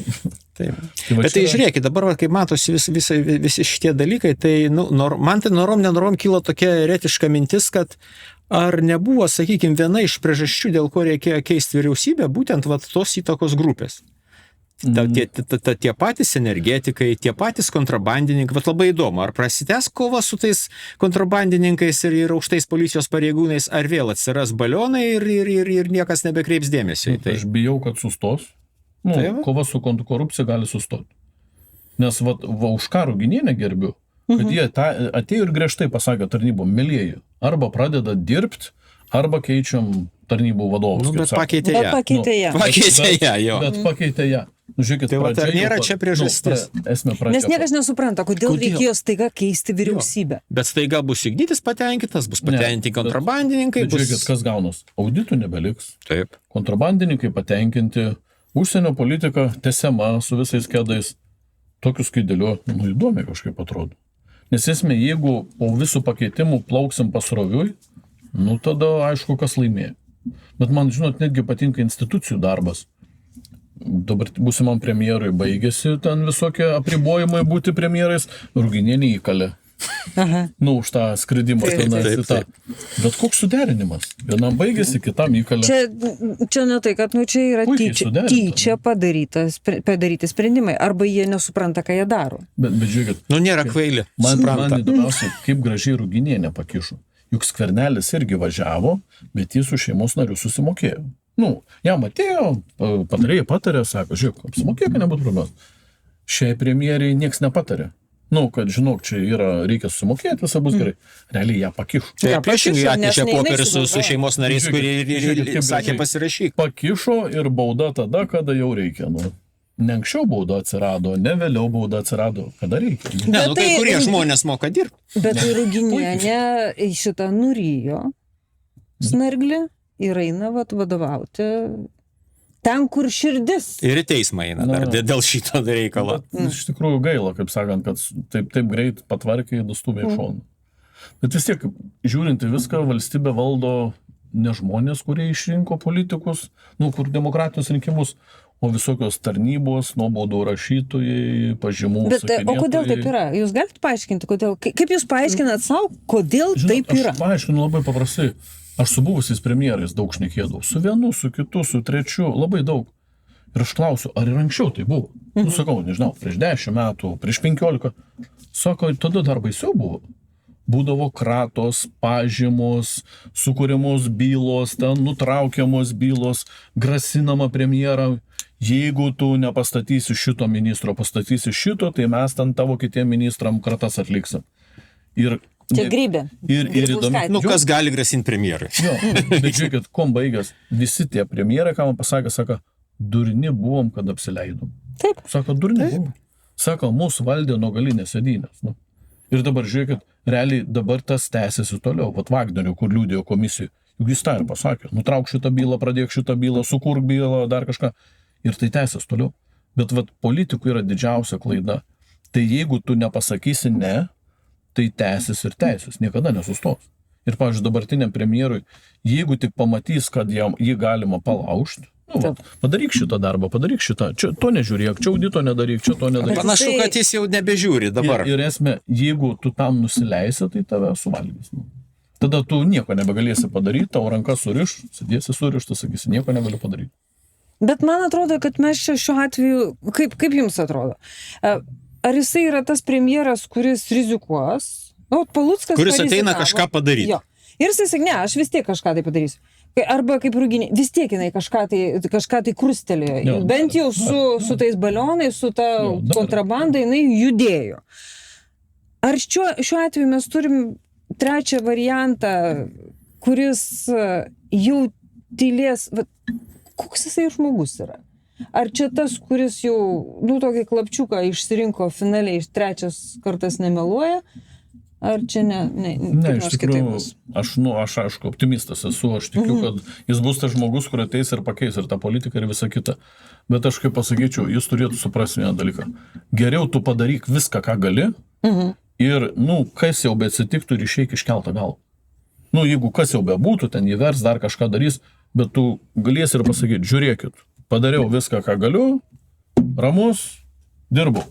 Taip. Bet tai žiūrėkit, dabar, kaip matosi visi šitie dalykai, tai man tai norom kilo tokia eretiška mintis, kad ar nebuvo, sakykime, viena iš priežasčių, dėl ko reikėjo keisti vyriausybę, būtent tos įtakos grupės. Tie patys energetikai, tie patys kontrabandininkai, labai įdomu, ar prasitęs kova su tais kontrabandininkais ir aukštais policijos pareigūnais, ar vėl atsiras balionai ir niekas nebekreips dėmesio į tai. Aš bijau, kad sustos. Kova su korupcija gali sustoti. Nes už ką Ruginienę gerbiu, kad jie atėjo ir griežtai pasakė tarnybom, mielieji, arba pradeda dirbti, arba keičiam tarnybų vadovus. Bet pakeitė ją. Bet pakeitė ją. Žiūrėkit, tai nėra čia priežastis. Nes niekas nesupranta, kodėl reikėjo staiga keisti vyriausybę. Bet staiga bus Ignitis patenkintas, bus patenkinti kontrabandininkai. Žiūrėkit, kas gaunas. Auditų nebeliks. Taip. Kontrabandininkai patenkinti. Užsienio politika tęsiama su visais kedais. Tokius skaideliu, įdomiai kažkaip atrodo. Nes esmė, jeigu po visų pakeitimų plauksim pasroviui, tada aišku, kas laimėjo. Bet man, žinot, netgi patinka institucijų darbas. Dabar būsimam premjerui baigėsi ten visokie apribojimai būti premjerais, Ruginienį įkalė. Už tą skridimą. Bet koks suderinimas? Vienam baigėsi, kitam įkalė. Čia ne tai, kad čia yra tyčia padaryti sprendimai. Arba jie nesupranta, ką jie daro. Bet žiūrėkit. Nėra kvaili. Man įdomiausia, kaip gražiai Ruginienė pakišo. Juk Skvernelis irgi važiavo, bet jis su šeimos nariu susimokėjo. Jam atėjo, patarėjai patarė, sako, žiūrėk, apsimokėk, nebūtų problemas. Šiai premjeriai nieks nepatarė. Kad žinok, čia reikia susimokėti, visą bus gerai. Realiai ją pakišo. Priešingai atnešė popierius su šeimos nariais, kurie sakė pasirašyk. Pakišo ir bauda tada, kada jau reikia. Ne anksčiau bauda atsirado, ne vėliau bauda atsirado, kada reikia. Kai kurie žmonės moka dirbti. Bet tai Ruginienė šitą nurijo snarglį ir eina vadovauti ten, kur širdis. Ir į teismą eina dar dėl šito reikalo. Iš tikrųjų gaila, kaip sakant, kad taip greit patvarkiai nustumė į šoną. Bet vis tiek, žiūrinti viską, valstybė valdo ne žmonės, kurie išrinko politikus, kur demokratinius rinkimus, o visokios tarnybos, nuobaudų rašytojai, pažymų Bet sakinėtojai. o kodėl taip yra? Jūs galite paaiškinti, kodėl? Kaip jūs paaiškinat savo, kodėl taip yra? Aš paaiškinu labai paprastai. Aš su buvusiais premjerais daug šnekėdavau. Su vienu, su kitu, su trečiu, labai daug. Ir aš klausiu, ar ir anksčiau tai buvo? Nu, sakau, nežinau, prieš 10 metų, prieš 15. Sako, tada dar baisiau buvo. Būdavo kratos, pažymos, sukūrimos bylos, ten nutraukiamos bylos, grasinama premjerą. Jeigu tu nepastatysi šito ministro, pastatysi šito, tai mes ten tavo kitiem ministram kratas atliksim. Ir Čia Grybė. Ir įdomu. Nu, kas gali grasinti premjerai? Jo, bet žiūrėkit, kuom baigęs. Visi tie premjerai, ką man pasakė, sako, durni buvom, kad apsileidom. Taip. Sako, durni buvom. Sako, mūsų valdė nuo galinės sėdynės. Nu. Ir dabar žiūrėkit, realiai dabar tas tęsiasi toliau. Vat Vagnerio, kur liūdėjo komisijų. Juk jis tą ir pasakė. Nutrauk šitą bylą, pradėk šitą bylą, sukurk bylą, dar kažką. Ir tai tęsiasi toliau. Bet vat politikų yra didžiausia klaida. Tai jeigu tu nepasakysi ne, tai tęsis ir tęsis, niekada nesustos. Ir, pavyzdžiui, dabartiniam premjerui, jeigu tik pamatys, kad jį galima palaužti, nu, padaryk šitą darbą, padaryk šitą, čia to nežiūrėk, čia audito nedaryk, čia to nedaryk. Panašu, kad jis jau nebežiūri dabar. Ir esmė, jeigu tu tam nusileisi, tai tave suvalgys. Nu. Tada tu nieko nebegalėsi padaryti, tavo ranka suriš, sėdėsi surištas, sakysi, nieko negaliu padaryti. Bet man atrodo, kad mes čia šiuo atveju, kaip jums atrodo? Ar jisai yra tas premjeras, kuris rizikuos? O, Paluckas kuris ateina kažką padaryti. Jo. Ir jisai sakė, ne, aš vis tiek kažką tai padarysiu. Arba kaip Ruginė, vis tiek jinai kažką tai krustelėjo. Jo, bent jau su tais balionais, su ta kontrabanda jinai judėjo. Ar šiuo atveju mes turim trečią variantą, kuris jau tylės, koks jisai žmogus yra? Ar čia tas, kuris jau, tokį klapčiuką išsirinko finaliai, trečias kartas nemeluoja? Ar čia ne iš tikrųjų, aš aišku, optimistas esu, aš tikiu, kad jis bus tas žmogus, kur ateis ir pakeis ir tą politiką ir visą kitą. Bet aš kaip pasakyčiau, jis turėtų suprasti vieną dalyką. Geriau tu padaryk viską, ką gali ir, kas jau beatsitiktų ir išeik iškeltą galvą. Jeigu kas jau bebūtų, ten įvers, dar kažką darys, bet tu galėsi ir pasakyti, žiūrėkit, padariau viską, ką galiu, ramus, dirbu.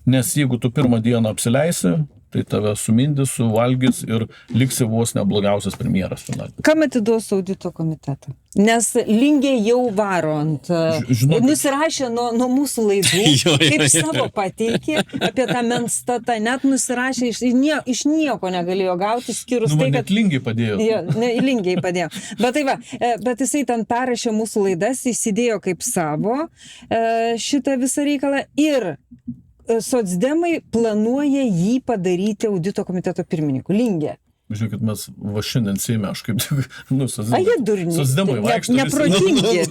Nes jeigu tu pirmą dieną apsileisi, tai tave sumindys, suvalgys ir liksi vos neblogiausias premjeras finaliai. Kam atiduos audito komitetą? Nes Lingė jau varo ant... Nusirašė nuo mūsų laidų, kaip savo pateikė apie tą Menstatą, net nusirašė, iš nieko negalėjo gauti, skyrus tai, kad... Net Lingiai padėjo. Lingiai padėjo. Bet jisai ten perrašė mūsų laidas, įsidėjo kaip savo šitą visą reikalą ir socdemai planuoja jį padaryti audito komiteto pirmininku. Lingė. Žiūrėkit, mes šiandien Seime, aš kaip tik, socdemai vaikšto. Neprotingi.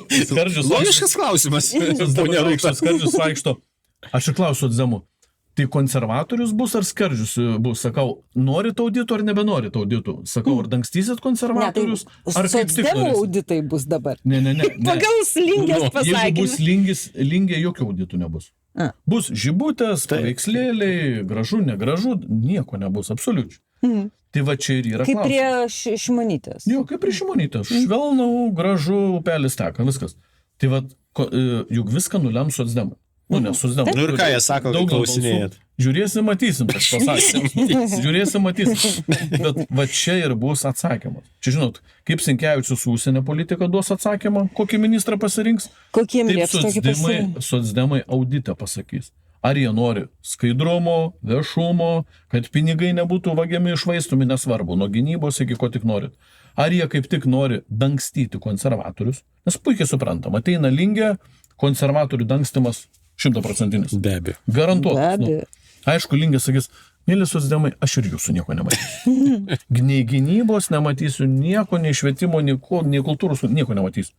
Logiškas klausimas. Skardžius vaikšto. Aš ir klausiu socdemų, tai konservatorius bus ar Skardžius bus? Sakau, norit audito ar nebenorit audito? Sakau, ar dangstysit konservatorius? Ar kaip tik socdemų auditai bus dabar. Ne. Pagal Lingės pasakymą. Jeigu bus Lingė, jokių auditų nebus. Bus žibutės, paveikslėliai, gražu, negražu, nieko nebus, absoliučiai. Tai va čia ir yra klausimas. Kaip prie Šimonytės. Jo, kaip prie Šimonytės. Švelnau, gražu, upelis teka, viskas. Tai va, juk viską nulems socdemai. Nes socdemai. Ir ką jie sako, kad klausinėjat? Žiūrėsim, matysim, tas pasakymas. Žiūrėsim, matysim. Bet va čia ir bus atsakymas. Čia žinot, kaip Sinkevičius užsienio politika duos atsakymą, kokį ministrą pasirinks, taip socdemai auditą pasakys. Ar jie nori skaidrumo, viešumo, kad pinigai nebūtų vagiami išvaistomi, nesvarbu, nuo gynybos iki ko tik norit. Ar jie kaip tik nori dangstyti konservatorius, nes puikiai suprantam, ateina Lingė, konservatorių dangstymas 100%. Be abejo. Garantuotas. Aišku, Lingė sakys, mėly socdemai, aš ir jūsų nieko nematysiu. Nei gynybos nematysiu, nieko, nei švietimo, nei kultūros, nieko nematysiu.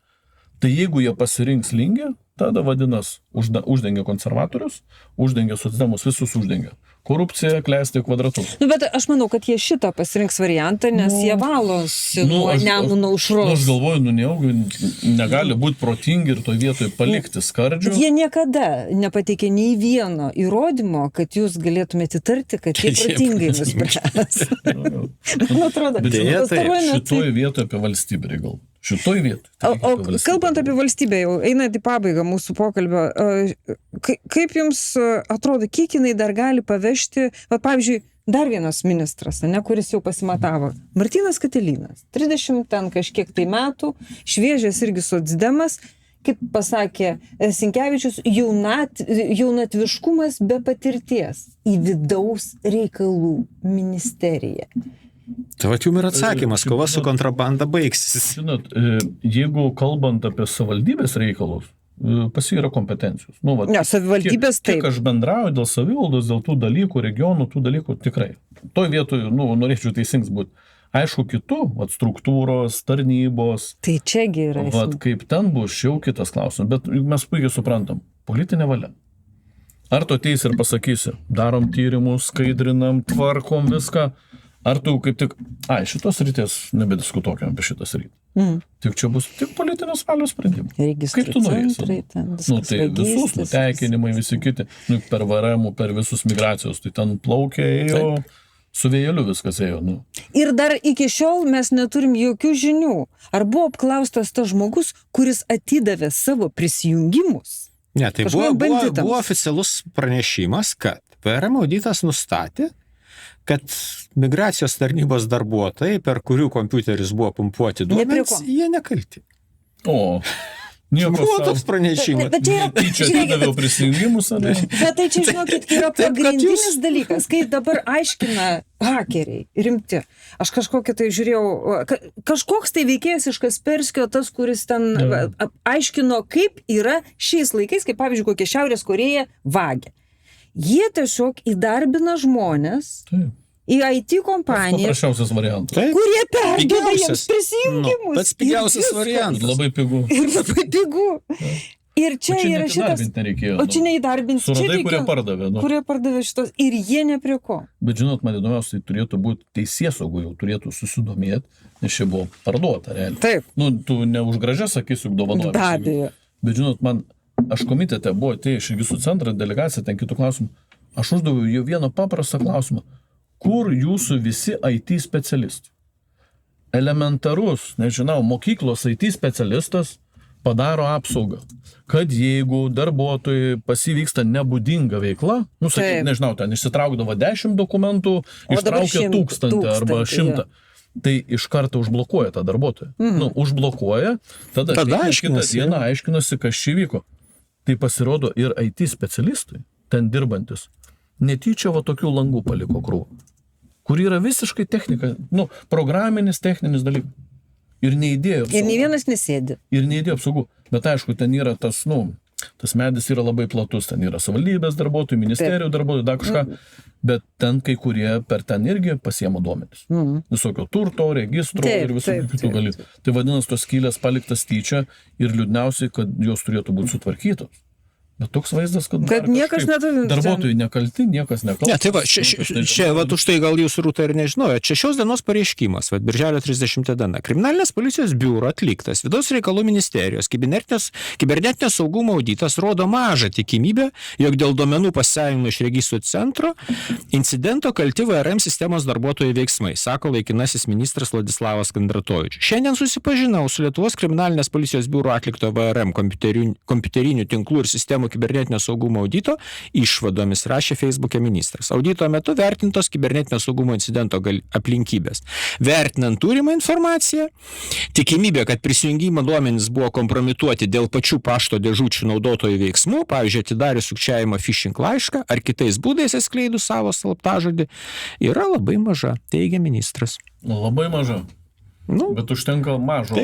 Tai jeigu jie pasirinks Lingę, tada vadinas, uždengia konservatorius, uždengia socdemus, visus uždengia. Korupcija klesti kvadratu. Bet aš manau, kad jie šitą pasirinks variantą, nes jie valosi nuo Nemuno aušros. Aš galvoju, negali būti protingi ir to vietoj palikti Skardžių. Bet jie niekada nepateikė nei vieno įrodymo, kad jūs galėtumėte įtarti, kad jie protingai nuspręs. Man atrodo, šitoje vietoje apie valstybę gal. Šitoj vietoj. O kalbant apie valstybę, jau einant į pabaigą mūsų pokalbio, kaip jums atrodo, kiek jinai dar gali pavežti, pavyzdžiui, dar vienas ministras, kuris jau pasimatavo, Martynas Katilinas, 30 ten kažkiek tai metų, šviežias irgi socdemas, kaip pasakė Sinkevičius, jaunatviškumas be patirties į vidaus reikalų ministeriją. Tai va jums ir atsakymas, kova su kontrabanda baigsis. Žinot, jeigu kalbant apie savivaldybės reikalus, pas jį yra kompetencijos. Savivaldybės taip. Kiek aš bendrauju dėl savivaldos, dėl tų dalykų, regionų, tų dalykų tikrai. Toj vietoj, norėčiau teisingas būti. Aišku, kitų, struktūros, tarnybos. Tai čiagi yra. Kaip ten bus, jau kitas klausimas. Bet mes puikiai suprantam, politinė valia. Ar tu ateisi ir pasakysi, darom tyrimus, skaidrinam, tvarkom viską, ar tu kaip tik, šitos ryties nebediskutuokim apie šitą sritį. Tik čia bus tik politinės valios sprendimai. Kaip tu norėsi? Tai visus nuteikinimai, visi kiti, per VRM, per visus migracijos, tai ten plaukė, ėjo, su vėjeliu viskas ėjo. Ir dar iki šiol mes neturim jokių žinių. Ar buvo apklaustas tas žmogus, kuris atidavė savo prisijungimus? Ne, tai buvo oficialus pranešimas, kad VRM auditas nustatė, kad migracijos tarnybos darbuotojai, per kurių kompiuteris buvo pumpuoti duomenys, jie nekalti. Buvo toks pranešimas. Čia atidaviau prisijungimus, ar ne? Bet tai čia, žinokit, yra pagrindinis dalykas, kai dabar aiškina hakeriai, rimti. Aš kažkokį tai žiūrėjau, kažkoks tai veikėjas iš Kasperskio, tas, kuris ten aiškino, kaip yra šiais laikais, kaip pavyzdžiui, kokia Šiaurės Korėja vagia. Jie tiesiog įdarbina žmonės į IT kompaniją, paprasčiausias variantas, kurie perduoda jiems prisijungimus. Pats pigiausias variantas. Labai pigu. Ir čia yra šitas. O čia neįdarbinti. Suradai, kurie pardavė. Kurie pardavė šitos. Ir jie ne prie ko. Bet žinot, man įdomiausiai turėtų būti teisėsaugų, jau turėtų susidomėti, nes čia buvo parduota realiai. Taip. Tu ne už gražias akis juk dovanojai. Be abejo. Bet žinot, aš komitete buvo atėję iš Registrų centro delegacija, ten kitų klausimų. Aš uždaviau jau vieną paprastą klausimą. Kur jūsų visi IT specialistai? Elementarus, nežinau, mokyklos IT specialistas padaro apsaugą. Kad jeigu darbuotojai pasivyksta nebūdinga veikla, nežinau, ten išsitraukdavo 10 dokumentų, ištraukė 1000 arba 100. Tai iš karto užblokuoja tą darbuotoją. Užblokuoja, tada kitą dieną aiškinasi, kas čia vyko. Tai pasirodo ir IT specialistai, ten dirbantis, netyčia tokių langų paliko krūvą, kur yra visiškai technika, programinis, techninis dalykas. Ir neįdėjo apsaugų. Ir nei vienas nesėdi. Ir neįdėjo apsaugų. Bet aišku, ten yra tas medis yra labai platus, ten yra savivaldybės darbuotojų, ministerijų darbuotojų, dar kažką. Bet ten kai kurie per ten irgi pasiema duomenis. Visokio turto, registro ir visų kitų dalykų. Tai vadinasi, tos skylės paliktas tyčia ir liūdniausiai, kad jos turėtų būti sutvarkytos. Bet toks vaizdas, kad niekas neturi. Darbuotojai nekalti, niekas nekalti. Ne, tai už tai gal jūs, Rūta, ir nežinojo. Čia šios dienos pareiškimas, birželio 30 diena. Kriminalinės policijos biuro atliktas Vidaus reikalų ministerijos kibernetinio saugumo auditas rodo mažą tikimybę, jog dėl duomenų pasisavinimo iš Registrų centro incidento kalti VRM sistemos darbuotojų veiksmai, sako laikinasis ministras Vladislavas Kondratovičius. Šiandien susipažinau su Lietuvos kriminalinės policijos biuro atlikto VRM kompiuterinių tinklų ir sistemų kibernetinio saugumo audito išvadomis, rašė Facebook'e ministras. Audito metu vertintos kibernetinio saugumo incidento aplinkybės. Vertinant turimą informaciją, tikimybė, kad prisijungimo duomenys buvo kompromituoti dėl pačių pašto dėžučių naudotojų veiksmų, pavyzdžiui, atidarius sukčiavimo phishing laišką ar kitais būdais atskleidus savo slaptažodį, yra labai maža, teigia ministras. Labai maža. Bet užtenka mažo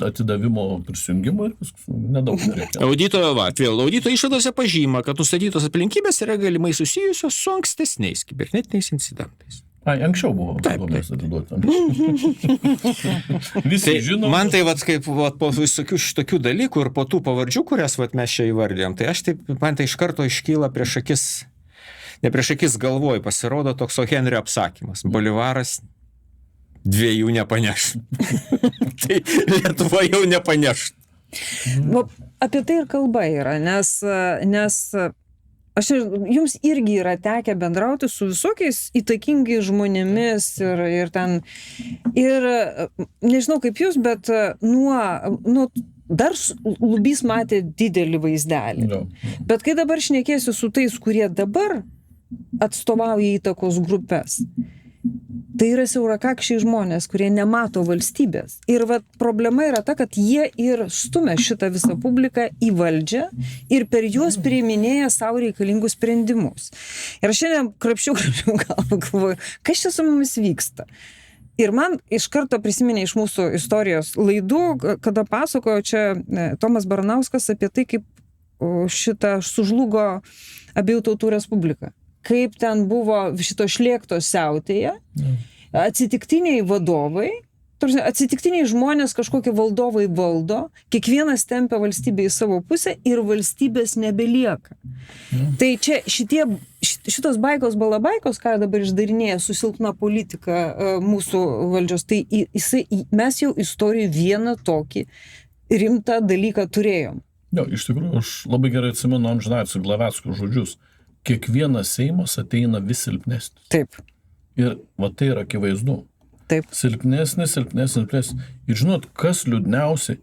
atidavimo prisijungimo ir nedaug nereikia. Audito išvadose pažyma, kad nustatytos aplinkybės yra galimai susijusios su ankstesniais kibernetiniais incidentais. Anksčiau buvo. Visi žino. Man tai kaip po visokių šitokių dalykų ir po tų pavardžių, kurias mes čia įvardėjom, tai man tai iš karto iškyla prieš akis galvoj, pasirodo toks Henrio apsakymas. Bolivaras dviejų nepaneš. Tai Lietuva jau nepaneš. Apie tai ir kalba yra, nes jums irgi yra tekę bendrauti su visokiais įtakingai žmonėmis ir ten, ir nežinau kaip jūs, bet nuo dar Lubys matė didelį vaizdelį. Jo. Bet kai dabar šnekėsiu su tais, kurie dabar atstovauja įtakos grupės, tai yra siaurakakščiai žmonės, kurie nemato valstybės. Ir problema yra ta, kad jie ir stumia šitą visą publiką į valdžią ir per juos priiminėja savo reikalingus sprendimus. Ir aš šiandien krapščiau galvoju, kas čia su mumis vyksta. Ir man iš karto prisiminė iš mūsų istorijos laidų, kada pasakojo čia Tomas Baranauskas apie tai, kaip šitą sužlugo Abiejų tautų respublika. Kaip ten buvo šito šlėkto siautėje, atsitiktiniai vadovai, atsitiktiniai žmonės kažkokie valdovai valdo, kiekvienas tempia valstybę į savo pusę ir valstybės nebelieka. Tai čia šitos baikos balabaikos, ką dabar išdarinėja su silpna politika mūsų valdžios, tai mes jau istorijoje vieną tokį rimtą dalyką turėjom. Jo, iš tikrųjų, aš labai gerai atsimenu amžinatilsį Glaveckio žodžius. Kiekvienas Seimas ateina vis silpnesnis. Taip. Ir tai yra akivaizdu. Taip. Silpnesnis. Ir žinot, kas liūdniausiai,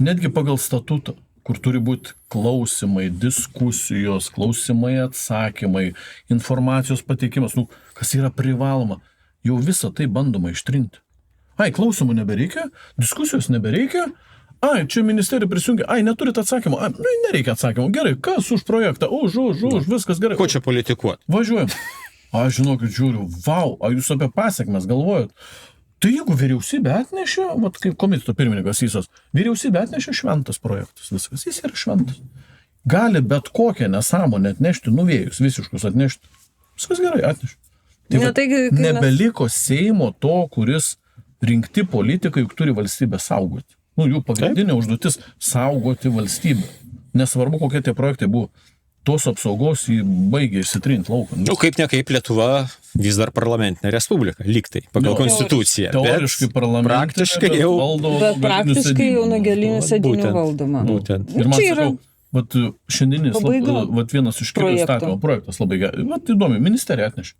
netgi pagal statutą, kur turi būti klausimai, diskusijos, klausimai, atsakymai, informacijos pateikimas, kas yra privaloma, jau visą tai bandoma ištrinti. Klausimų nebereikia, diskusijos nebereikia, čia ministerija prisijungia, neturit atsakymą, nereikia atsakymą, gerai, kas už projektą, už, viskas gerai. Ko čia politikuot? Važiuojam. Žinokit, žiūriu, jūs apie pasiekmes galvojat. Tai jeigu vyriausybė atnešė, kaip komiteto pirmininkas Sysos, vyriausybė atnešė šventas projektas, viskas, jis yra šventas. Gali bet kokią nesąmonę atnešti, nuvėjus visiškus atnešti, viskas gerai, atnešti. Tai nebeliko Seimo to, kuris rinkti politikai, juk turi valstybę saugoti. Jų pagrindinė užduotis saugoti valstybę. Nesvarbu, kokie tie projektai buvo. Tos apsaugos jį baigė išsitrinti lauką. Kaip ne kaip Lietuva vis dar parlamentinė respublika, lygtai, pagal konstituciją. Teoriškai parlamentinė, bet praktiškai jau nuo gelinių sėdinių valdoma. Būtent. Ir man sakau, šiandienis vienas iš kitų įstatymo projektas labai gerai. Įdomi, ministerija atnešė.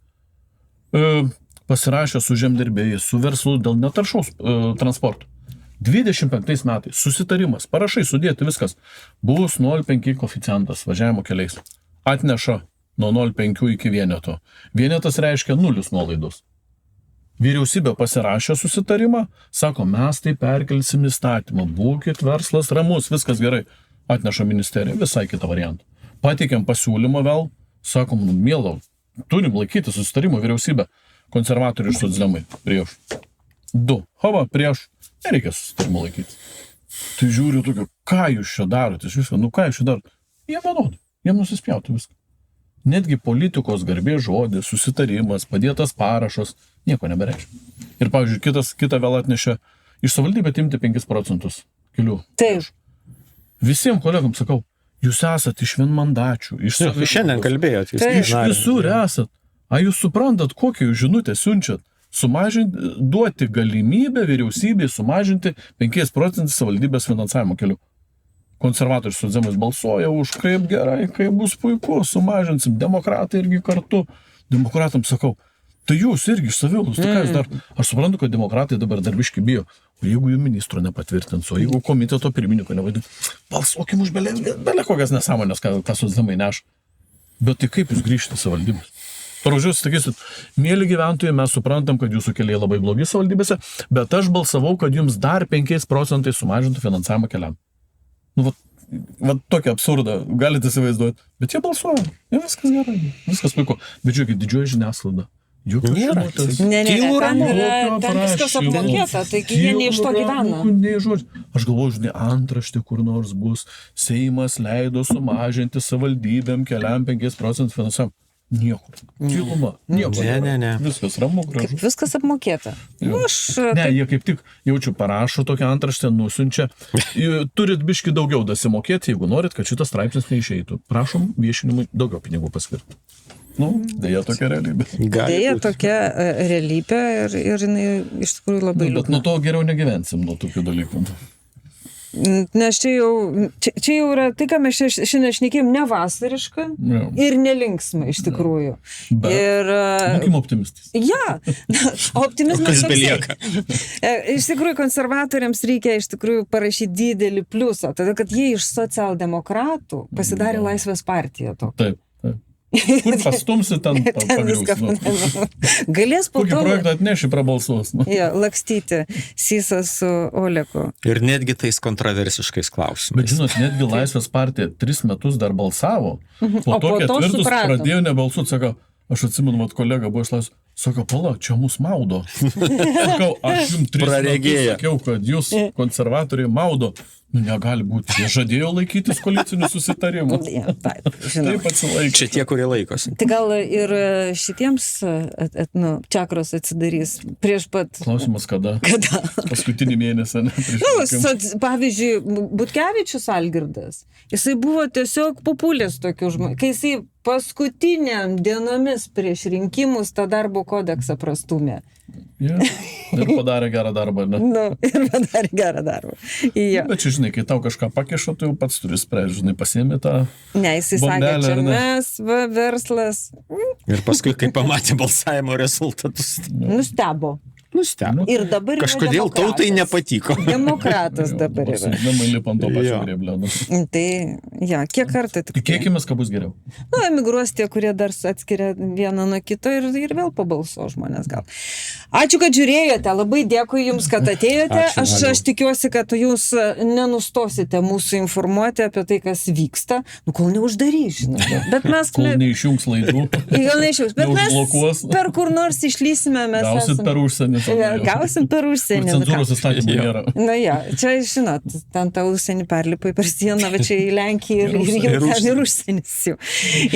Pasirašė su žemdirbėjais, su verslu dėl netaršaus transporto. 25 metais susitarimas, parašai sudėti viskas, bus 0,5 koeficientas važiavimo keliais. Atneša nuo 0,5 iki vieneto. Vienetas reiškia 0 nuolaidos. Vyriausybė pasirašė susitarimą, sako, mes tai perkelsim įstatymą, būkit verslas ramus, viskas gerai. Atneša ministerija, visai kitą variantą. Pateikėm pasiūlymą vėl, sakom, mielau, turim laikyti susitarimo vyriausybę. Konservatoriai ir socdemai prieš. 2. Prieš. Nereikia susitarimo laikyti. Tai žiūriu tokio, ką jūs čia darote, viską, ką jūs čia darote. Jie vienodai, jiem nusispjautų viską. Netgi politikos garbės žodis, susitarimas, padėtas parašas, nieko nebereiškia. Ir, pavyzdžiui, kitą vėl atnešė iš savivaldybės imti 5% kelių. Taip. Visiems kolegams sakau, jūs esat iš vienmandačių, iš savivaldybės. Šiandien kalbėjot. Iš visur esat. Jūs suprantat, kokią jūs žinutę siunčiat? Duoti galimybę vyriausybei sumažinti 5% savivaldybės finansavimo kelių. Konservatorius socdemais balsuoja už, kaip gerai, kaip bus puiku, sumažinsim. Demokratai irgi kartu. Demokratams sakau, tai jūs irgi iš savivaldos, tai ką jūs dar? Aš suprantu, kad demokratai dabar darbiškai bijo. O jeigu jų ministro nepatvirtins, o jeigu komiteto pirmininko nevadins, balsuokim už belė kokias nesąmonės, ką socdemai neša. Bet tai kaip jūs grįžtate savivaldybės? Paražiūrėjus, sakysit, mėly gyventojai, mes suprantam, kad jūsų keliai labai blogi savivaldybėse, bet aš balsavau, kad jums dar 5% sumažintų finansavimą keliam. Tokį absurdą galite įsivaizduoti. Bet jie balsuoja. Viskas gerai. Viskas puiku. Bet žiūrėkit, didžioji žiniasklaida. Ne, ten viskas apmokėta, taigi jie ne iš to gyvena. Aš galvoju, žinai, antraštė kur nors bus, Seimas leido sumažinti savivaldybėm keliam 5% finansavimą. Nieko. Tyluma. Nieko. Ne. Viskas ramu, gražu. Viskas apmokėta. Jie kaip tik jaučiu parašo tokią antraštę, nusiunčia. Turit biški daugiau dasimokėti, jeigu norit, kad šitas straipsnis neišeitų. Prašom viešinimui daugiau pinigų paskirti. Dėja tokia realybė. Dėja tokia realybė ir jinai iš tikrųjų labai liūdna. Bet nuo to geriau negyvensim, nuo tokių dalykų. Nes čia jau yra tai, ką mes šiandien šnekėjom, ne vasariška ir nelinksma iš tikrųjų. Būkim optimistais. Ja, optimizmas belieka. Iš tikrųjų, konservatoriams reikia iš tikrųjų parašyti didelį pliusą, todėl kad jie iš socialdemokratų pasidarė Laisvės partiją. Taip. Kur pastumsi, ten pagrius. Galės po to... Kokį projektą atneši, prabalsuos. Lakstyti Sysą su Oleku. Ir netgi tais kontroversiškais klausimais. Bet žinot, netgi Laisvės partija 3 metus dar balsavo, po to 4 pradėjo nebalsuoti, sako, aš atsimenu, kolega buvo iš Laisvės, sako, pala, čia mus maudo. Sakau, aš jums 3 metus sakiau, kad jūs konservatoriai maudo. Negali būti. Jie žadėjo laikytis koalicinių susitarimų. Taip atsilaikė. Čia tie, kurie laikosi. Tai gal ir šitiems čakros atsidarys prieš pat... Klausimas, kada? Paskutinį mėnesį, ne? Pavyzdžiui, Butkevičius Algirdas, jisai buvo tiesiog populis tokių žmonių. Kai jisai paskutiniam dienomis prieš rinkimus tą darbo kodeksą prastumė. Ir padarė gerą darbą, ne? Ir padarė gerą darbą. Bet čia, žinai, kai tau kažką pakeša, tai jau pats turi spręsti, žinai, pasiėmė tą... Ne, jisai sakė, čia mes, verslas. Ir paskui, kai pamatė balsavimo rezultatus... Nustebo. Ir dabar kažkodėl tautai nepatiko. Demokratas dabar yra. Pasidamai lipant to pačio grėblio. Tai, kiek kartų... Tikėkimės, kad bus geriau. Emigruos tie, kurie dar atskiria vieną nuo kito ir vėl pabalso žmonės gal. Ačiū, kad žiūrėjote. Labai dėkui Jums, kad atėjote. Aš tikiuosi, kad Jūs nenustosite mūsų informuoti apie tai, kas vyksta. Kol neuždarys, žinai. Bet mes... Kol neišjungs laidų. Bet mes per kur nors išlysime, mes gausit per užsienį. Gausim per užsienį. Cenzūros įstatymų nėra. Čia, žinot, ten tą užsienį perlipai per sieną, bet čia į Lenkiją ir ten ir užsienis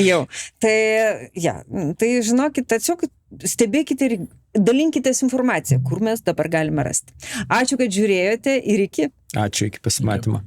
jau. Tai žinokit, tiesiog stebėkite ir dalinkitės informaciją, kur mes dabar galime rasti. Ačiū, kad žiūrėjote ir iki. Ačiū, iki pasimatymo.